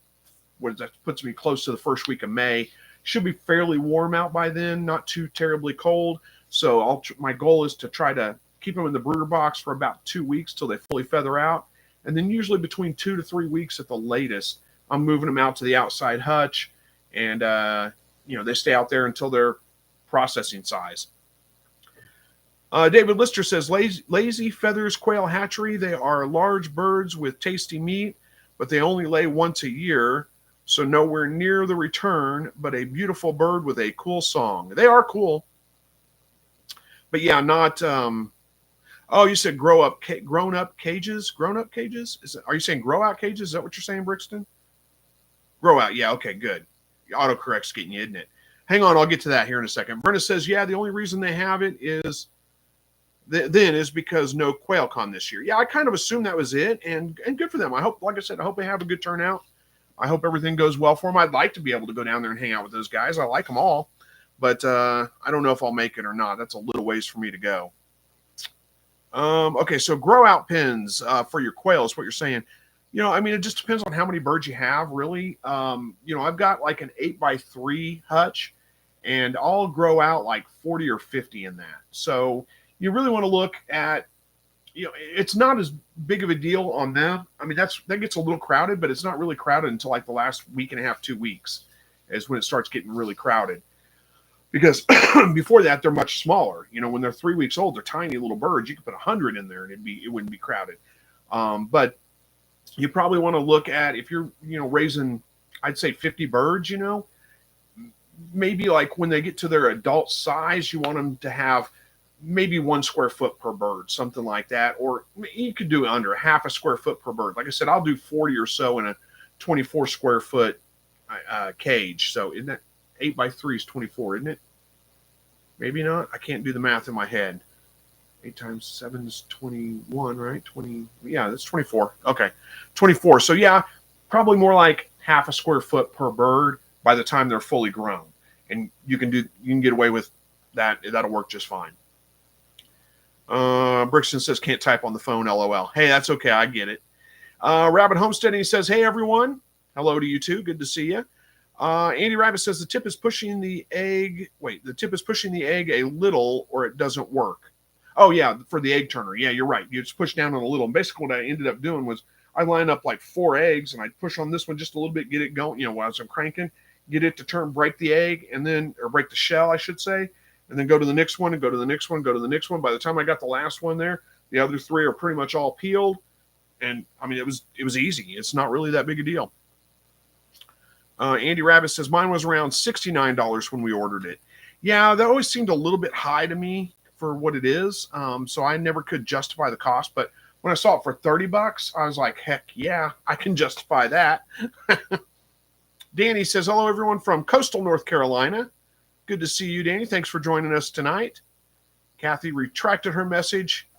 that puts me close to the first week of May. Should be fairly warm out by then, not too terribly cold. So my goal is to try to keep them in the brooder box for about 2 weeks till they fully feather out. And then usually between 2 to 3 weeks at the latest, I'm moving them out to the outside hutch. And, they stay out there until they're processing size. David Lister says, Lazy Feathers Quail Hatchery. They are large birds with tasty meat, but they only lay once a year. So nowhere near the return, but a beautiful bird with a cool song. They are cool. But yeah, not... you said grown up cages? Grown up cages? Are you saying grow out cages? Is that what you're saying, Brixton? Grow out. Yeah, okay, good. Autocorrect's getting you, isn't it? Hang on, I'll get to that here in a second. Brenda says, yeah, the only reason they have it is because no QuailCon this year. Yeah, I kind of assumed that was it, and good for them. I hope, like I said, I hope they have a good turnout. I hope everything goes well for them. I'd like to be able to go down there and hang out with those guys. I like them all, but I don't know if I'll make it or not. That's a little ways for me to go. Okay, so grow out pens for your quail is what you're saying. It just depends on how many birds you have, really. I've got like an 8x3 hutch, and I'll grow out like 40 or 50 in that. So you really want to look at, it's not as big of a deal on them. I mean, that gets a little crowded, but it's not really crowded until like the last week and a half, 2 weeks is when it starts getting really crowded. Because before that, they're much smaller. When they're 3 weeks old, they're tiny little birds. You could put 100 in there and it wouldn't be crowded. But you probably want to look at, if you're, raising, I'd say 50 birds, maybe like when they get to their adult size, you want them to have maybe 1 square foot per bird, something like that. Or you could do under half a square foot per bird. Like I said, I'll do 40 or so in a 24 square foot cage. So isn't that 8x3 is 24, isn't it? Maybe not. I can't do the math in my head. 8 times 7 is 21, right? 20. Yeah, that's 24. Okay, 24. So yeah, probably more like half a square foot per bird by the time they're fully grown, and you can get away with that. That'll work just fine. Brixton says can't type on the phone. LOL. Hey, that's okay. I get it. Rabbit Homesteading says, hey everyone. Hello to you too. Good to see you. Andy Rabbit says the tip is pushing the egg. Wait, the tip is pushing the egg a little, or it doesn't work. Oh yeah, for the egg turner. Yeah, you're right. You just push down on a little. And basically, what I ended up doing was I line up like 4 eggs, and I push on this one just a little bit, get it going. While I'm cranking, get it to turn, break the egg, or break the shell, I should say, and then go to the next one, and go to the next one, go to the next one. By the time I got the last one there, the other 3 are pretty much all peeled, and I mean it was easy. It's not really that big a deal. Andy Rabbit says mine was around $69 when we ordered it. Yeah, that always seemed a little bit high to me for what it is. So I never could justify the cost, but When I saw it for $30, I was like, heck yeah, I can justify that. Danny says, hello, everyone from coastal North Carolina. Good to see you, Danny. Thanks for joining us tonight. Kathy retracted her message.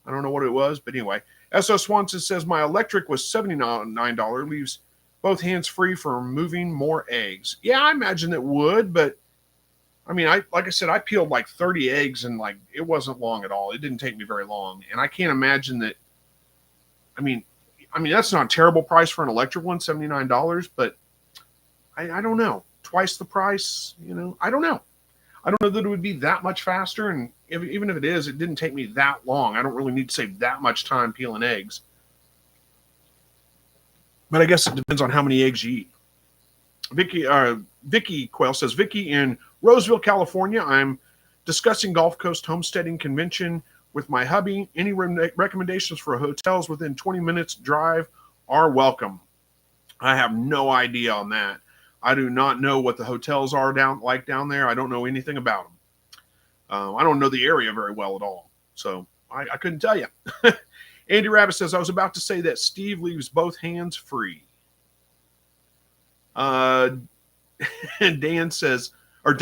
I don't know what it was, but anyway. S.O. Swanson says, my electric was $79, leaves both hands free for moving more eggs. Yeah, I imagine it would, but I mean, like I said, I peeled like 30 eggs and like it wasn't long at all. It didn't take me very long. And I can't imagine that. I mean, that's not a terrible price for an electric one, $79, but I don't know. Twice the price, I don't know. I don't know that it would be that much faster. And even if it is, it didn't take me that long. I don't really need to save that much time peeling eggs. But I guess it depends on how many eggs you eat. Vicky Quayle says, Vicky in Roseville, California. I'm discussing Gulf Coast Homesteading Convention with my hubby. Any recommendations for hotels within 20 minutes drive are welcome. I have no idea on that. I do not know what the hotels are down there. I don't know anything about them. I don't know the area very well at all. So I couldn't tell you. Andy Rabbit says, I was about to say that Steve leaves both hands free. And Dane says, I've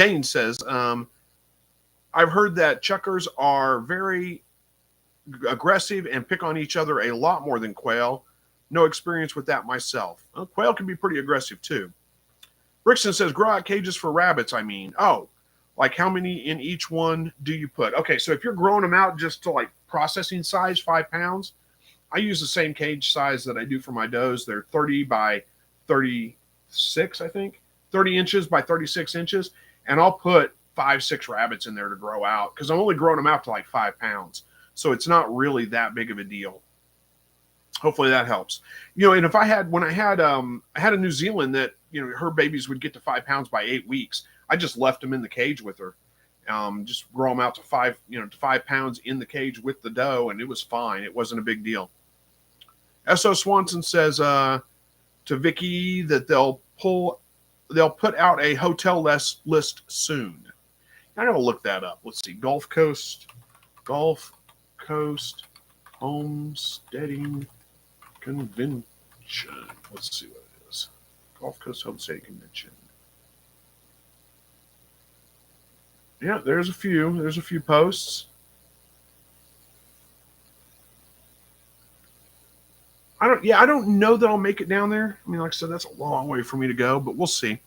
heard that chuckers are very aggressive and pick on each other a lot more than quail. No experience with that myself. Well, quail can be pretty aggressive too. Rickson says, grow out cages for rabbits, I mean. Oh, like how many in each one do you put? Okay, so if you're growing them out just to like processing size, 5 pounds, I use the same cage size that I do for my does. They're 30 by 36, I think. 30 inches by 36 inches. And I'll put 5-6 rabbits in there to grow out because I'm only growing them out to like 5 pounds. So it's not really that big of a deal. Hopefully that helps. And if I had a New Zealand that, her babies would get to 5 pounds by 8 weeks. I just left them in the cage with her. Just grow them out to 5 pounds in the cage with the doe, and it was fine. It wasn't a big deal. S.O. Swanson says to Vicky that they'll put out a hotel list soon. I gotta look that up. Let's see. Gulf Coast Homesteading Convention. Let's see what it is. Gulf Coast Homesteading Convention. Yeah, there's a few posts. I don't know that I'll make it down there. I mean, like I said, that's a long way for me to go, but we'll see.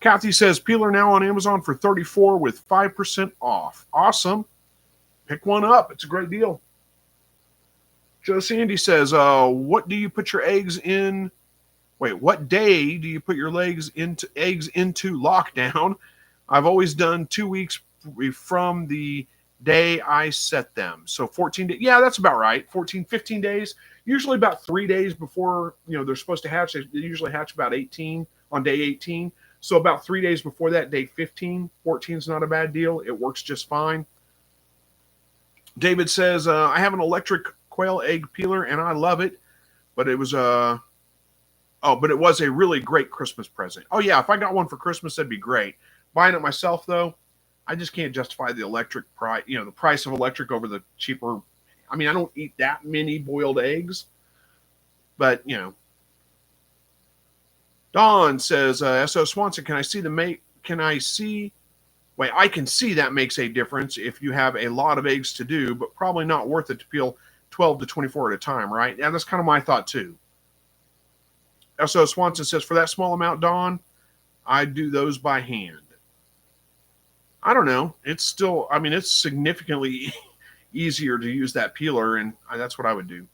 Kathy says, peeler now on Amazon for $34 with 5% off. Awesome. Pick one up. It's a great deal. Joe Sandy says, what do you put your eggs in? Wait, what day do you put your eggs into lockdown? I've always done 2 weeks from the day I set them. So 14 days. Yeah, that's about right. 15 days. Usually about 3 days before, they're supposed to hatch. They usually hatch about 18 on day 18. So about 3 days before that, day 15. 14 is not a bad deal. It works just fine. David says, I have an electric quail egg peeler and I love it, but it was a really great Christmas present. Oh yeah, if I got one for Christmas, that'd be great. Buying it myself though, I just can't justify the electric price, the price of electric over the cheaper. I mean, I don't eat that many boiled eggs, but Dawn says, S.O. Swanson, I can see that makes a difference if you have a lot of eggs to do, but probably not worth it to peel 12 to 24 at a time, right? Yeah, that's kind of my thought too. S.O. Swanson says, for that small amount, Dawn, I do those by hand. I don't know. It's significantly easier to use that peeler, and that's what I would do.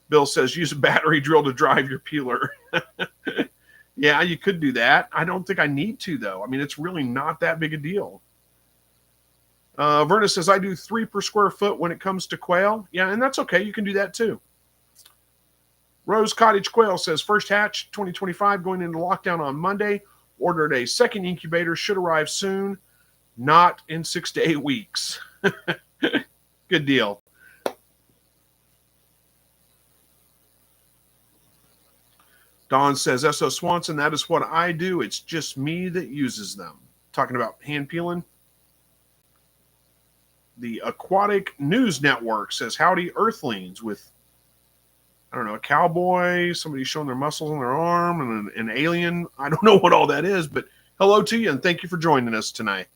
Bill says, use a battery drill to drive your peeler. Yeah, you could do that. I don't think I need to, though. I mean, it's really not that big a deal. Verna says, I do 3 per square foot when it comes to quail. Yeah, and that's okay. You can do that, too. Rose Cottage Quail says, first hatch 2025 going into lockdown on Monday. Ordered a second incubator. Should arrive soon. Not in 6 to 8 weeks. Good deal. Don says, S.O. Swanson, that is what I do. It's just me that uses them. Talking about hand peeling. The Aquatic News Network says, howdy, Earthlings, with, I don't know, a cowboy, somebody showing their muscles on their arm, and an alien. I don't know what all that is, but hello to you, and thank you for joining us tonight.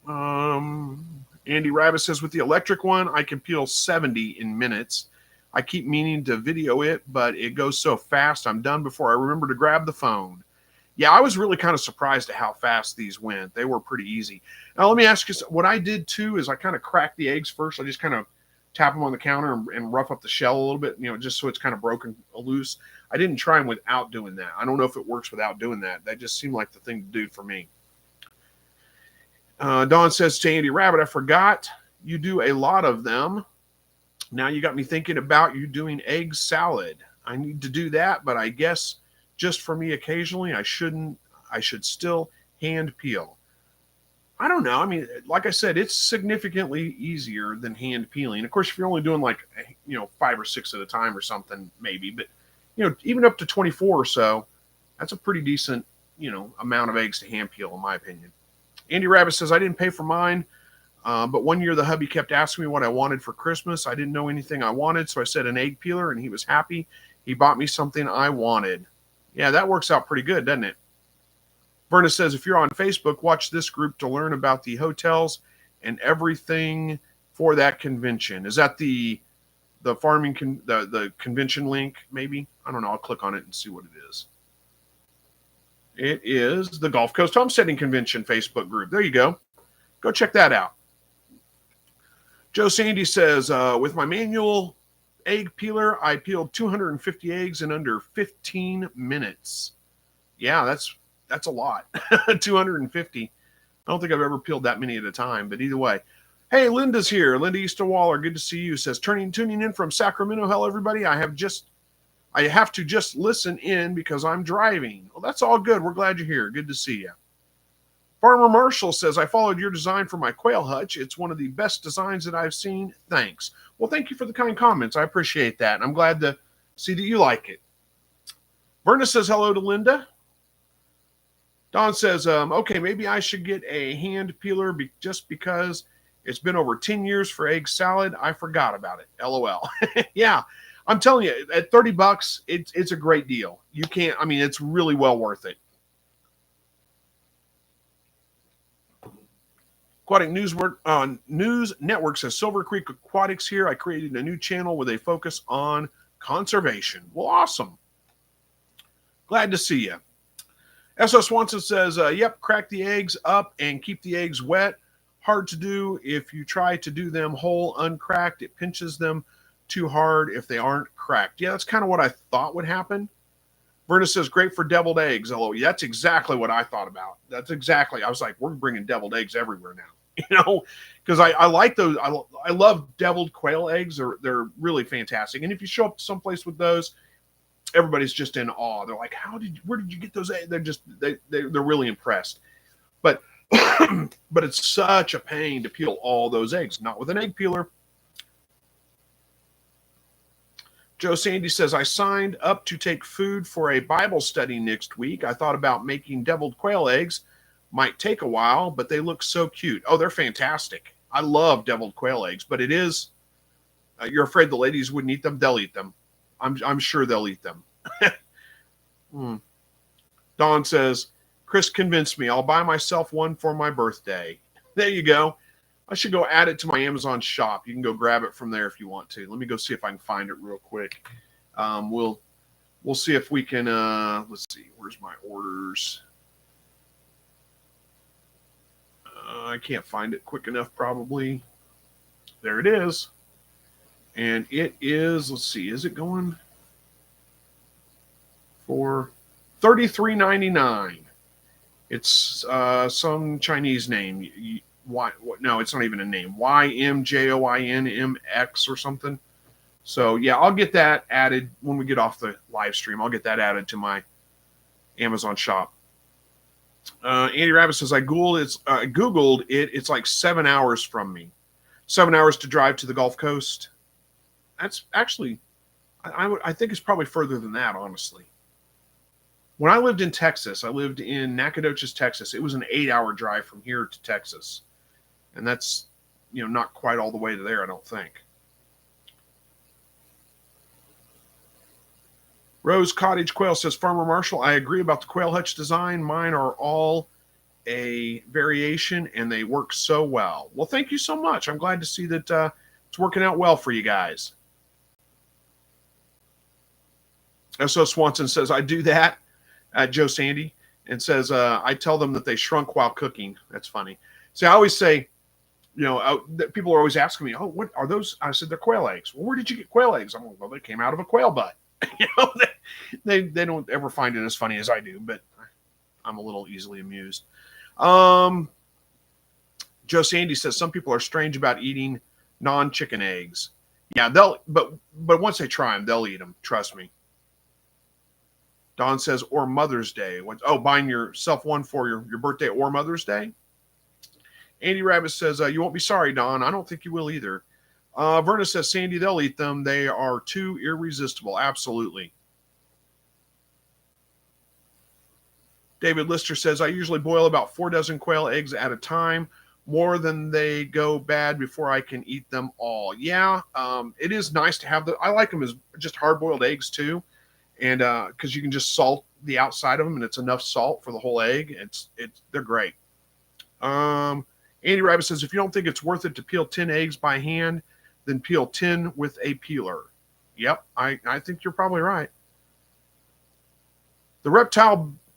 Andy Rabbit says, with the electric one, I can peel 70 in minutes. I keep meaning to video it, but it goes so fast, I'm done before I remember to grab the phone. Yeah, I was really kind of surprised at how fast these went. They were pretty easy. Now, let me ask you, what I did too is I kind of cracked the eggs first. I just kind of tap them on the counter and rough up the shell a little bit, just so it's kind of broken loose. I didn't try them without doing that. I don't know if it works without doing that. That just seemed like the thing to do for me. Dawn says to Andy Rabbit, I forgot you do a lot of them. Now you got me thinking about you doing egg salad. I need to do that, but I guess just for me occasionally, I should still hand peel. I don't know. I mean, like I said, it's significantly easier than hand peeling. Of course, if you're only doing 5 or 6 at a time or something, maybe, but even up to 24 or so, that's a pretty decent, amount of eggs to hand peel, in my opinion. Andy Rabbit says, I didn't pay for mine, but one year the hubby kept asking me what I wanted for Christmas. I didn't know anything I wanted, so I said an egg peeler, and he was happy. He bought me something I wanted. Yeah, that works out pretty good, doesn't it? Verna says, if you're on Facebook, watch this group to learn about the hotels and everything for that convention. Is that the farming the convention link? Maybe, I don't know. I'll click on it and see what it is. It is the Gulf Coast Homesteading Convention Facebook group. There you go. Go check that out. Joe Sandy says, with my manual egg peeler, I peeled 250 eggs in under 15 minutes. Yeah, that's a lot. 250. I don't think I've ever peeled that many at a time, but either way. Hey, Linda's here. Linda Easterwaller, good to see you. Says, tuning in from Sacramento. Hello, everybody. I have to just listen in because I'm driving. Well, that's all good. We're glad you're here. Good to see you. Farmer Marshall says, I followed your design for my quail hutch. It's one of the best designs that I've seen. Thanks. Well, thank you for the kind comments. I appreciate that. And I'm glad to see that you like it. Verna says hello to Linda. Don says, okay, maybe I should get a hand peeler just because it's been over 10 years for egg salad. I forgot about it. LOL. Yeah, I'm telling you, at $30, it's a great deal. It's really well worth it. Aquatic News Network says, Silver Creek Aquatics here. I created a new channel with a focus on conservation. Well, awesome. Glad to see you. S.O. Swanson says, yep, crack the eggs up and keep the eggs wet. Hard to do if you try to do them whole uncracked. It pinches them too hard if they aren't cracked. Yeah, that's kind of what I thought would happen. Verna says, great for deviled eggs. Hello. That's exactly what I thought about. I was like, we're bringing deviled eggs everywhere now. Because I like those. I love deviled quail eggs. They're really fantastic. And if you show up someplace with those, everybody's just in awe. They're like, where did you get those eggs? They're really impressed. But but it's such a pain to peel all those eggs. Not with an egg peeler. Joe Sandy says, I signed up to take food for a Bible study next week. I thought about making deviled quail eggs. Might take a while, but they look so cute. Oh, they're fantastic. I love deviled quail eggs, but it is, you're afraid the ladies wouldn't eat them. They'll eat them. I'm sure they'll eat them. Dawn says, Chris convinced me. I'll buy myself one for my birthday. There you go. I should go add it to my Amazon shop. You can go grab it from there if you want to. Let me go see if I can find it real quick. We'll see if we can, let's see, where's my orders? I can't find it quick enough probably. There it is. And it is, let's see, is it going for $33.99? It's some Chinese name. No, it's not even a name. YMJOINMX or something. So, yeah, I'll get that added when we get off the live stream. I'll get that added to my Amazon shop. Andy Rabbit says, I Googled it. It's like 7 hours from me. 7 hours to drive to the Gulf Coast. That's actually, I think it's probably further than that, honestly. When I lived in Texas, I lived in Nacogdoches, Texas. It was an 8-hour drive from here to Texas. And that's not quite all the way to there, I don't think. Rose Cottage Quail says, Farmer Marshall, I agree about the quail hutch design. Mine are all a variation, and they work so well. Well, thank you so much. I'm glad to see that it's working out well for you guys. So Swanson says, I do that at Joe Sandy, and says, I tell them that they shrunk while cooking. That's funny. See, I always say, people are always asking me, oh, what are those? I said, they're quail eggs. Well, where did you get quail eggs? I'm like, well, they came out of a quail butt. They don't ever find it as funny as I do, but I'm a little easily amused. Joe Sandy says some people are strange about eating non-chicken eggs. Yeah, but once they try them, they'll eat them. Trust me. Don says, or Mother's Day. Buying yourself one for your birthday or Mother's Day. Andy Rabbit says, you won't be sorry, Don. I don't think you will either. Verna says, Sandy, they'll eat them. They are too irresistible. Absolutely. David Lister says, I usually boil about 4 dozen quail eggs at a time, more than they go bad before I can eat them all. Yeah, it is nice to have I like them as just hard-boiled eggs too, and because you can just salt the outside of them, and it's enough salt for the whole egg. They're great. Andy Rabbit says, if you don't think it's worth it to peel 10 eggs by hand, then peel 10 with a peeler. Yep, I think you're probably right. The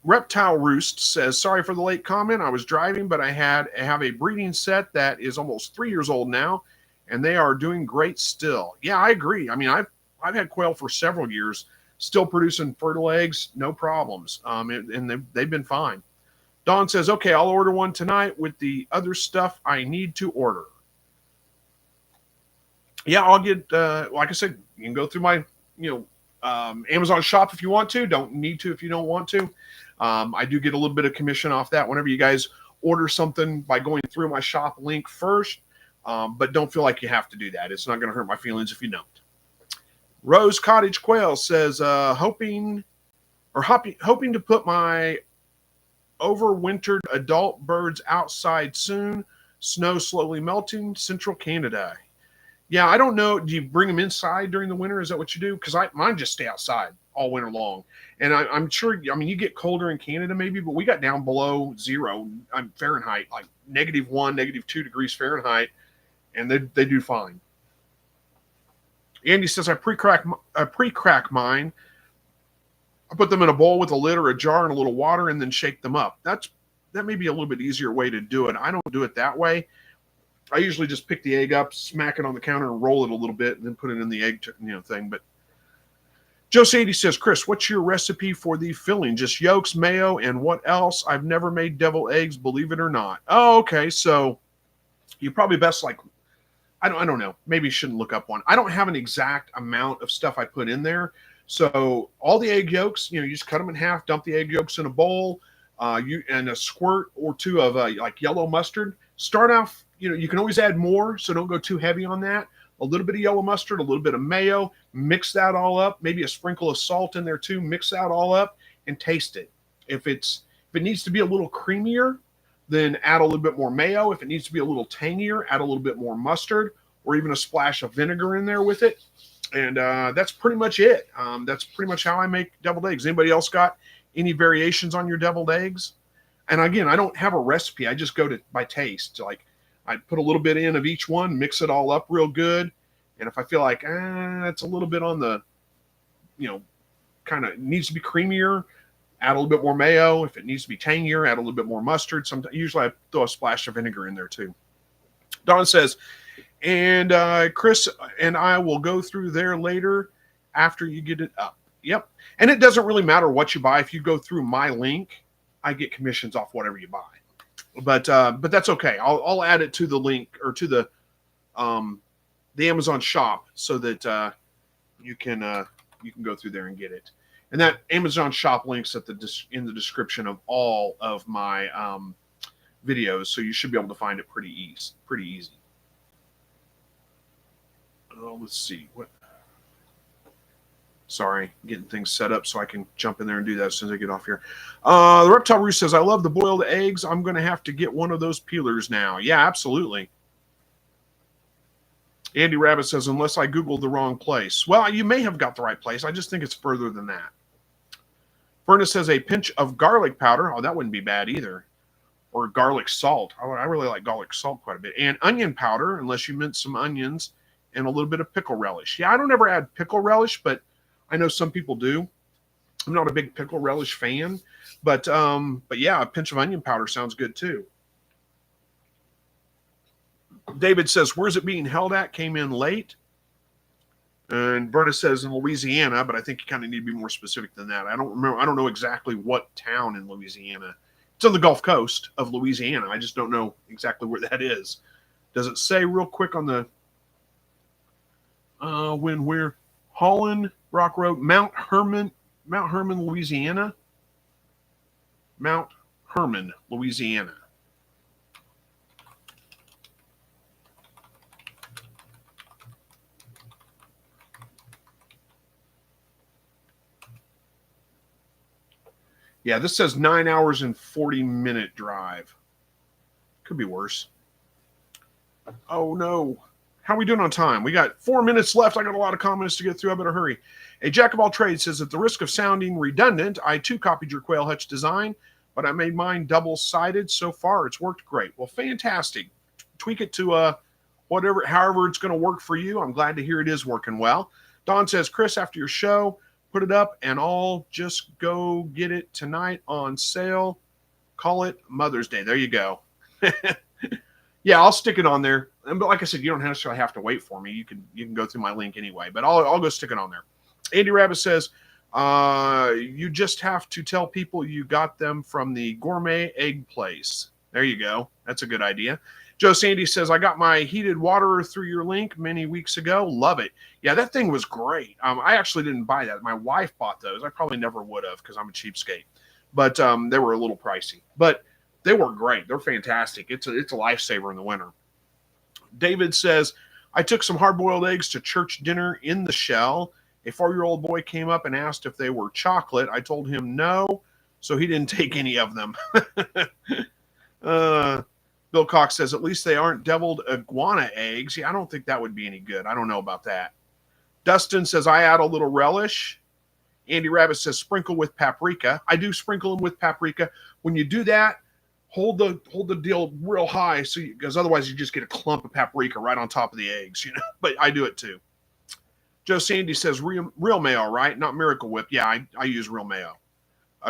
Reptile Roost says, sorry for the late comment. I was driving, but I have a breeding set that is almost 3 years old now, and they are doing great still. Yeah, I agree. I mean, I've had quail for several years, still producing fertile eggs, no problems. And they've been fine. Don says, okay, I'll order one tonight with the other stuff I need to order. Yeah, I'll get, like I said, you can go through my, Amazon shop if you want to. Don't need to if you don't want to. I do get a little bit of commission off that whenever you guys order something by going through my shop link first. But don't feel like you have to do that. It's not going to hurt my feelings if you don't. Rose Cottage Quail says, hoping to put my overwintered adult birds outside soon. Snow slowly melting. Central Canada. Yeah, I don't know. Do you bring them inside during the winter? Is that what you do? Because mine just stay outside all winter long. And I'm sure, you get colder in Canada maybe, but we got down below zero Fahrenheit, like -1, -2 degrees Fahrenheit, and they do fine. Andy says, I pre-crack mine. I put them in a bowl with a lid or a jar and a little water and then shake them up. That may be a little bit easier way to do it. I don't do it that way. I usually just pick the egg up, smack it on the counter, and roll it a little bit, and then put it in the egg thing. But Joe Sadie says, Chris, what's your recipe for the filling? Just yolks, mayo, and what else? I've never made deviled eggs, believe it or not. Oh, okay. So you probably best I don't know. Maybe you shouldn't look up one. I don't have an exact amount of stuff I put in there. So all the egg yolks, you just cut them in half, dump the egg yolks in a bowl, and a squirt or two of like yellow mustard. Start off, you can always add more, so don't go too heavy on that. A little bit of yellow mustard, a little bit of mayo, mix that all up, maybe a sprinkle of salt in there too, mix that all up and taste it. If it needs to be a little creamier, then add a little bit more mayo. If it needs to be a little tangier, add a little bit more mustard or even a splash of vinegar in there with it. And that's pretty much it. That's pretty much how I make deviled eggs. Anybody else got any variations on your deviled eggs? And again, I don't have a recipe. I just go by taste. Like I put a little bit in of each one, mix it all up real good. And if I feel like it's a little bit on the, kind of needs to be creamier, add a little bit more mayo. If it needs to be tangier, add a little bit more mustard. Usually I throw a splash of vinegar in there too. Don says, and Chris and I will go through there later after you get it up. Yep. And it doesn't really matter what you buy. If you go through my link, I get commissions off whatever you buy. But that's okay. I'll add it to the link or to the Amazon shop so that you can go through there and get it. And that Amazon shop links in the description of all of my videos, so you should be able to find it pretty easy. Let's see what. Sorry, getting things set up so I can jump in there and do that as soon as I get off here. The Reptile Roost says, I love the boiled eggs. I'm going to have to get one of those peelers now. Yeah, absolutely. Andy Rabbit says, unless I Googled the wrong place. Well, you may have got the right place. I just think it's further than that. Furnace says a pinch of garlic powder. Oh, that wouldn't be bad either. Or garlic salt. I really like garlic salt quite a bit. And onion powder, unless you mince some onions, and a little bit of pickle relish. Yeah, I don't ever add pickle relish, but I know some people do. I'm not a big pickle relish fan, but yeah, a pinch of onion powder sounds good too. David says, where's it being held at? Came in late. And Berta says in Louisiana, but I think you kind of need to be more specific than that. I don't remember. I don't know exactly what town in Louisiana. It's on the Gulf Coast of Louisiana. I just don't know exactly where that is. Does it say real quick on the when we're Holland Rock Road, Mount Herman, Louisiana? Mount Herman, Louisiana. Yeah, this says 9 hours and 40-minute drive. Could be worse. Oh, no. How are we doing on time? We got 4 minutes left. I got a lot of comments to get through. I better hurry. A Jack of all trades says, at the risk of sounding redundant, I too copied your quail hutch design, but I made mine double-sided. So far, it's worked great. Well, fantastic. Tweak it to however it's going to work for you. I'm glad to hear it is working well. Don says, Chris, after your show, put it up and I'll just go get it tonight on sale. Call it Mother's Day. There you go. Yeah, I'll stick it on there. But like I said, you don't necessarily have to wait for me. You can go through my link anyway. But I'll go stick it on there. Andy Rabbit says, you just have to tell people you got them from the gourmet egg place. There you go. That's a good idea. Joe Sandy says, I got my heated water through your link many weeks ago. Love it. Yeah, that thing was great. I actually didn't buy that. My wife bought those. I probably never would have because I'm a cheapskate. But they were a little pricey. But they were great. They're fantastic. It's a lifesaver in the winter. David says, I took some hard-boiled eggs to church dinner in the shell. A 4-year-old boy came up and asked if they were chocolate. I told him no, so he didn't take any of them. Bill Cox says, at least they aren't deviled iguana eggs. Yeah, I don't think that would be any good. I don't know about that. Dustin says, I add a little relish. Andy Rabbit says, sprinkle with paprika. I do sprinkle them with paprika. When you do that, hold the deal real high, because otherwise you just get a clump of paprika right on top of the eggs, But I do it too. Joe Sandy says, real mayo, right? Not Miracle Whip. Yeah, I use real mayo.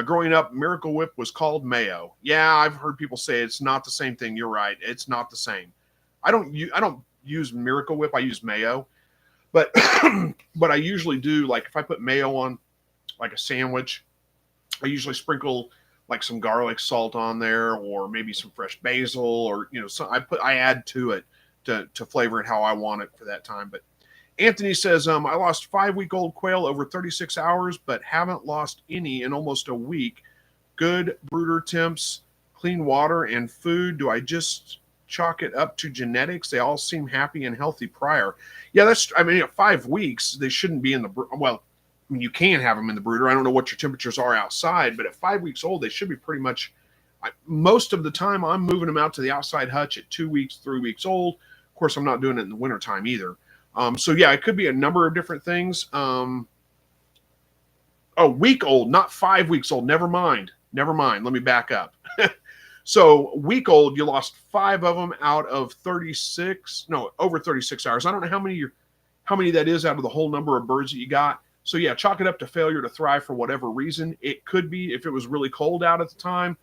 Growing up, Miracle Whip was called mayo. Yeah, I've heard people say it's not the same thing. You're right. It's not the same. I don't use Miracle Whip. I use mayo. But but I usually do, like if I put mayo on like a sandwich, I usually sprinkle like some garlic salt on there, or maybe some fresh basil, or so I add to it to flavor it how I want it for that time. But Anthony says, I lost 5-week-old quail over 36 hours, but haven't lost any in almost a week. Good brooder temps, clean water, and food. Do I just chalk it up to genetics? They all seem happy and healthy prior. Yeah, at 5 weeks, they shouldn't be in the, well, I mean, you can have them in the brooder. I don't know what your temperatures are outside, but at 5 weeks old, they should be pretty much, most of the time, I'm moving them out to the outside hutch at 2 weeks, 3 weeks old. Of course, I'm not doing it in the wintertime either. So yeah, it could be a number of different things. Week old, not 5 weeks old. Never mind. Let me back up. So week old, you lost 5 of them out of 36. No, over 36 hours. I don't know how many that is out of the whole number of birds that you got. So yeah, chalk it up to failure to thrive for whatever reason. It could be if it was really cold out at the time.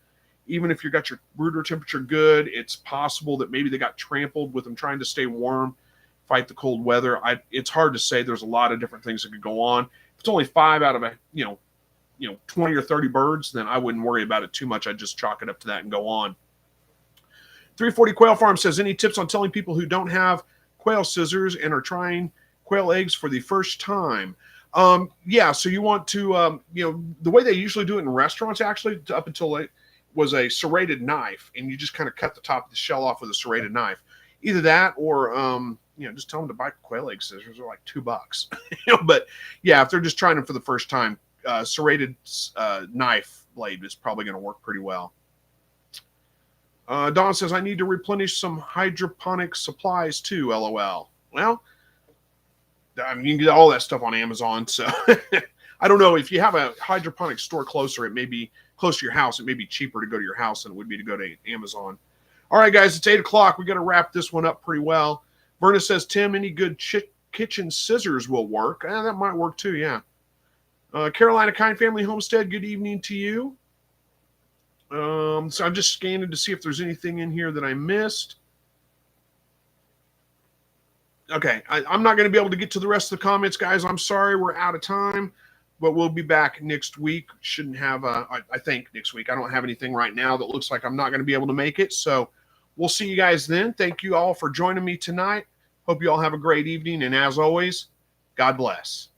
Even if you got your brooder temperature good, it's possible that maybe they got trampled with them trying to stay warm, fight the cold weather. It's hard to say. There's a lot of different things that could go on. If it's only 5 out of 20 or 30 birds, then I wouldn't worry about it too much. I'd just chalk it up to that and go on. 340 Quail Farm says, any tips on telling people who don't have quail scissors and are trying quail eggs for the first time? Yeah, so you want to, the way they usually do it in restaurants, actually, up until it was a serrated knife, and you just kind of cut the top of the shell off with a serrated knife. Either that or, just tell them to buy quail egg scissors. They're like $2. But yeah, if they're just trying them for the first time, serrated knife blade is probably going to work pretty well. Don says, I need to replenish some hydroponic supplies too, LOL. Well, I mean, you can get all that stuff on Amazon. So I don't know if you have a hydroponic store closer, it may be close to your house. It may be cheaper to go to your house than it would be to go to Amazon. All right, guys, it's 8 o'clock. We got to wrap this one up pretty well. Verna says, Tim, any good kitchen scissors will work. That might work too, yeah. Carolina Kind Family Homestead, good evening to you. So I'm just scanning to see if there's anything in here that I missed. Okay, I'm not going to be able to get to the rest of the comments, guys. I'm sorry, we're out of time, but we'll be back next week. Shouldn't have, I think next week. I don't have anything right now that looks like I'm not going to be able to make it. So we'll see you guys then. Thank you all for joining me tonight. Hope you all have a great evening. And as always, God bless.